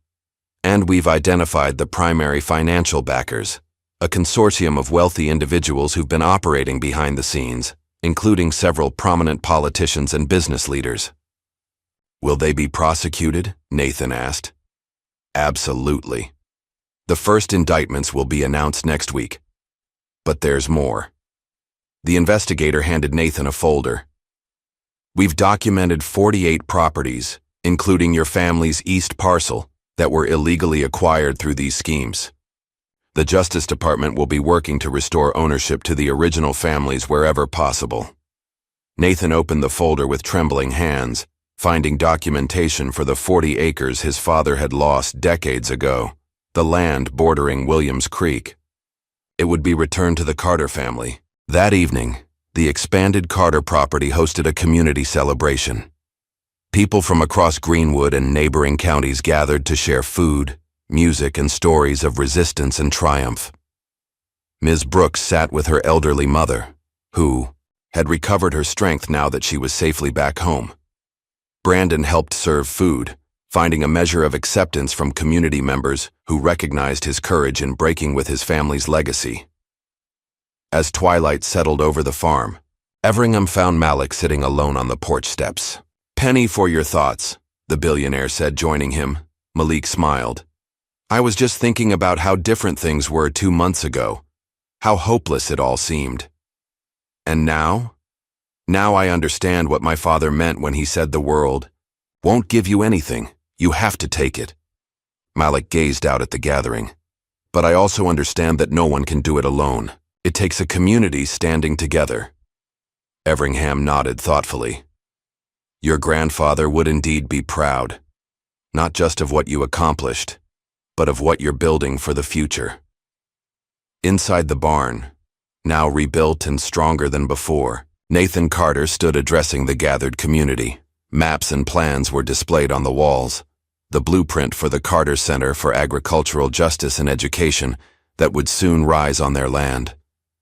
And we've identified the primary financial backers, a consortium of wealthy individuals who've been operating behind the scenes, including several prominent politicians and business leaders." "Will they be prosecuted?" Nathan asked. "Absolutely. The first indictments will be announced next week. But there's more." The investigator handed Nathan a folder. "We've documented 48 properties, including your family's east parcel, that were illegally acquired through these schemes. The Justice Department will be working to restore ownership to the original families wherever possible." Nathan opened the folder with trembling hands, finding documentation for the 40 acres his father had lost decades ago, the land bordering Williams Creek. It would be returned to the Carter family. That evening, the expanded Carter property hosted a community celebration. People from across Greenwood and neighboring counties gathered to share food, music, and stories of resistance and triumph. Ms. Brooks sat with her elderly mother, who had recovered her strength now that she was safely back home. Brandon helped serve food, finding a measure of acceptance from community members who recognized his courage in breaking with his family's legacy. As twilight settled over the farm, Everingham found Malik sitting alone on the porch steps. "Penny for your thoughts," the billionaire said, joining him. Malik smiled. "I was just thinking about how different things were 2 months ago, how hopeless it all seemed. And now? Now I understand what my father meant when he said the world won't give you anything, you have to take it." Malik gazed out at the gathering. "But I also understand that no one can do it alone. It takes a community standing together." Everingham nodded thoughtfully. "Your grandfather would indeed be proud, not just of what you accomplished, but of what you're building for the future." Inside the barn, now rebuilt and stronger than before, Nathan Carter stood addressing the gathered community. Maps and plans were displayed on the walls, the blueprint for the Carter Center for Agricultural Justice and Education that would soon rise on their land.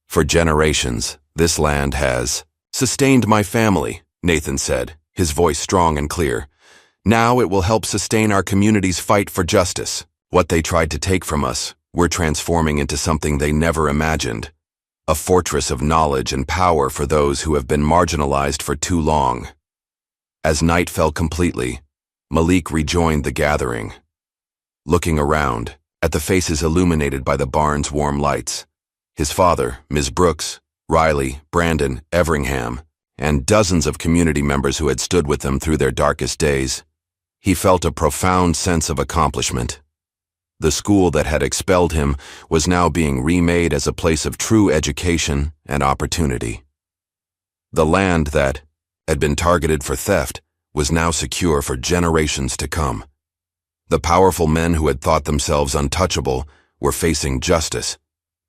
"For generations, this land has sustained my family," Nathan said, his voice strong and clear. "Now it will help sustain our community's fight for justice. What they tried to take from us, we're transforming into something they never imagined. A fortress of knowledge and power for those who have been marginalized for too long." As night fell completely, Malik rejoined the gathering. Looking around, at the faces illuminated by the barn's warm lights, his father, Ms. Brooks, Riley, Brandon, Everingham, and dozens of community members who had stood with them through their darkest days, he felt a profound sense of accomplishment. The school that had expelled him was now being remade as a place of true education and opportunity. The land that had been targeted for theft was now secure for generations to come. The powerful men who had thought themselves untouchable were facing justice.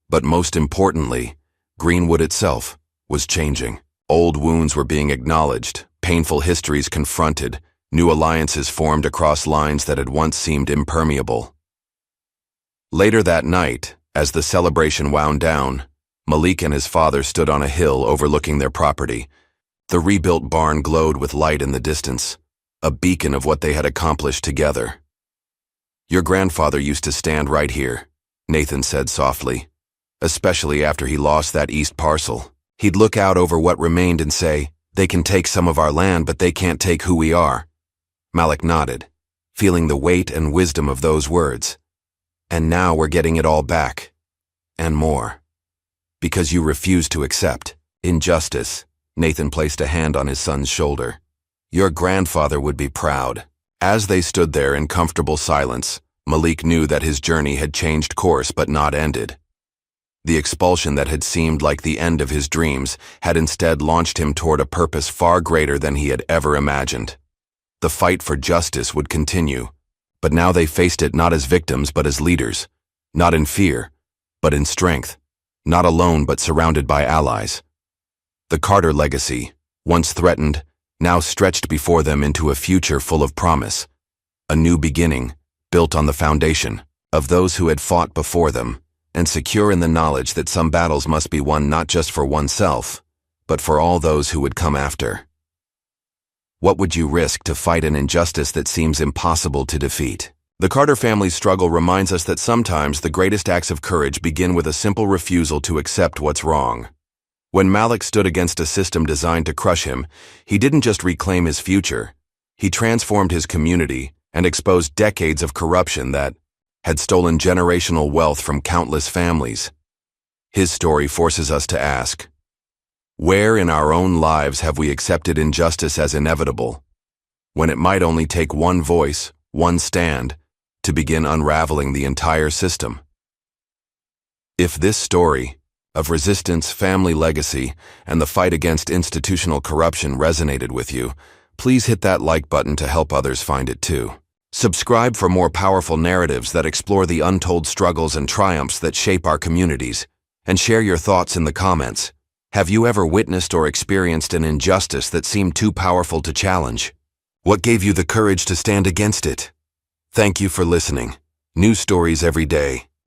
But most importantly, Greenwood itself was changing. Old wounds were being acknowledged, painful histories confronted, new alliances formed across lines that had once seemed impermeable. Later that night, as the celebration wound down, Malik and his father stood on a hill overlooking their property. The rebuilt barn glowed with light in the distance, a beacon of what they had accomplished together. "Your grandfather used to stand right here," Nathan said softly. "Especially after he lost that east parcel. He'd look out over what remained and say, 'They can take some of our land, but they can't take who we are.'" Malik nodded, feeling the weight and wisdom of those words. "And now we're getting it all back. And more. Because you refuse to accept injustice." Nathan placed a hand on his son's shoulder. "Your grandfather would be proud." As they stood there in comfortable silence, Malik knew that his journey had changed course but not ended. The expulsion that had seemed like the end of his dreams had instead launched him toward a purpose far greater than he had ever imagined. The fight for justice would continue, but now they faced it not as victims but as leaders, not in fear, but in strength, not alone but surrounded by allies. The Carter legacy, once threatened, now stretched before them into a future full of promise, a new beginning, built on the foundation of those who had fought before them, and secure in the knowledge that some battles must be won not just for oneself, but for all those who would come after. What would you risk to fight an injustice that seems impossible to defeat? The Carter family's struggle reminds us that sometimes the greatest acts of courage begin with a simple refusal to accept what's wrong. When Malik stood against a system designed to crush him, he didn't just reclaim his future, he transformed his community and exposed decades of corruption that had stolen generational wealth from countless families. His story forces us to ask, where in our own lives have we accepted injustice as inevitable, when it might only take one voice, one stand, to begin unraveling the entire system? If this story of resistance, family legacy, and the fight against institutional corruption resonated with you, please hit that like button to help others find it too. Subscribe for more powerful narratives that explore the untold struggles and triumphs that shape our communities, and share your thoughts in the comments. Have you ever witnessed or experienced an injustice that seemed too powerful to challenge? What gave you the courage to stand against it? Thank you for listening. New stories every day.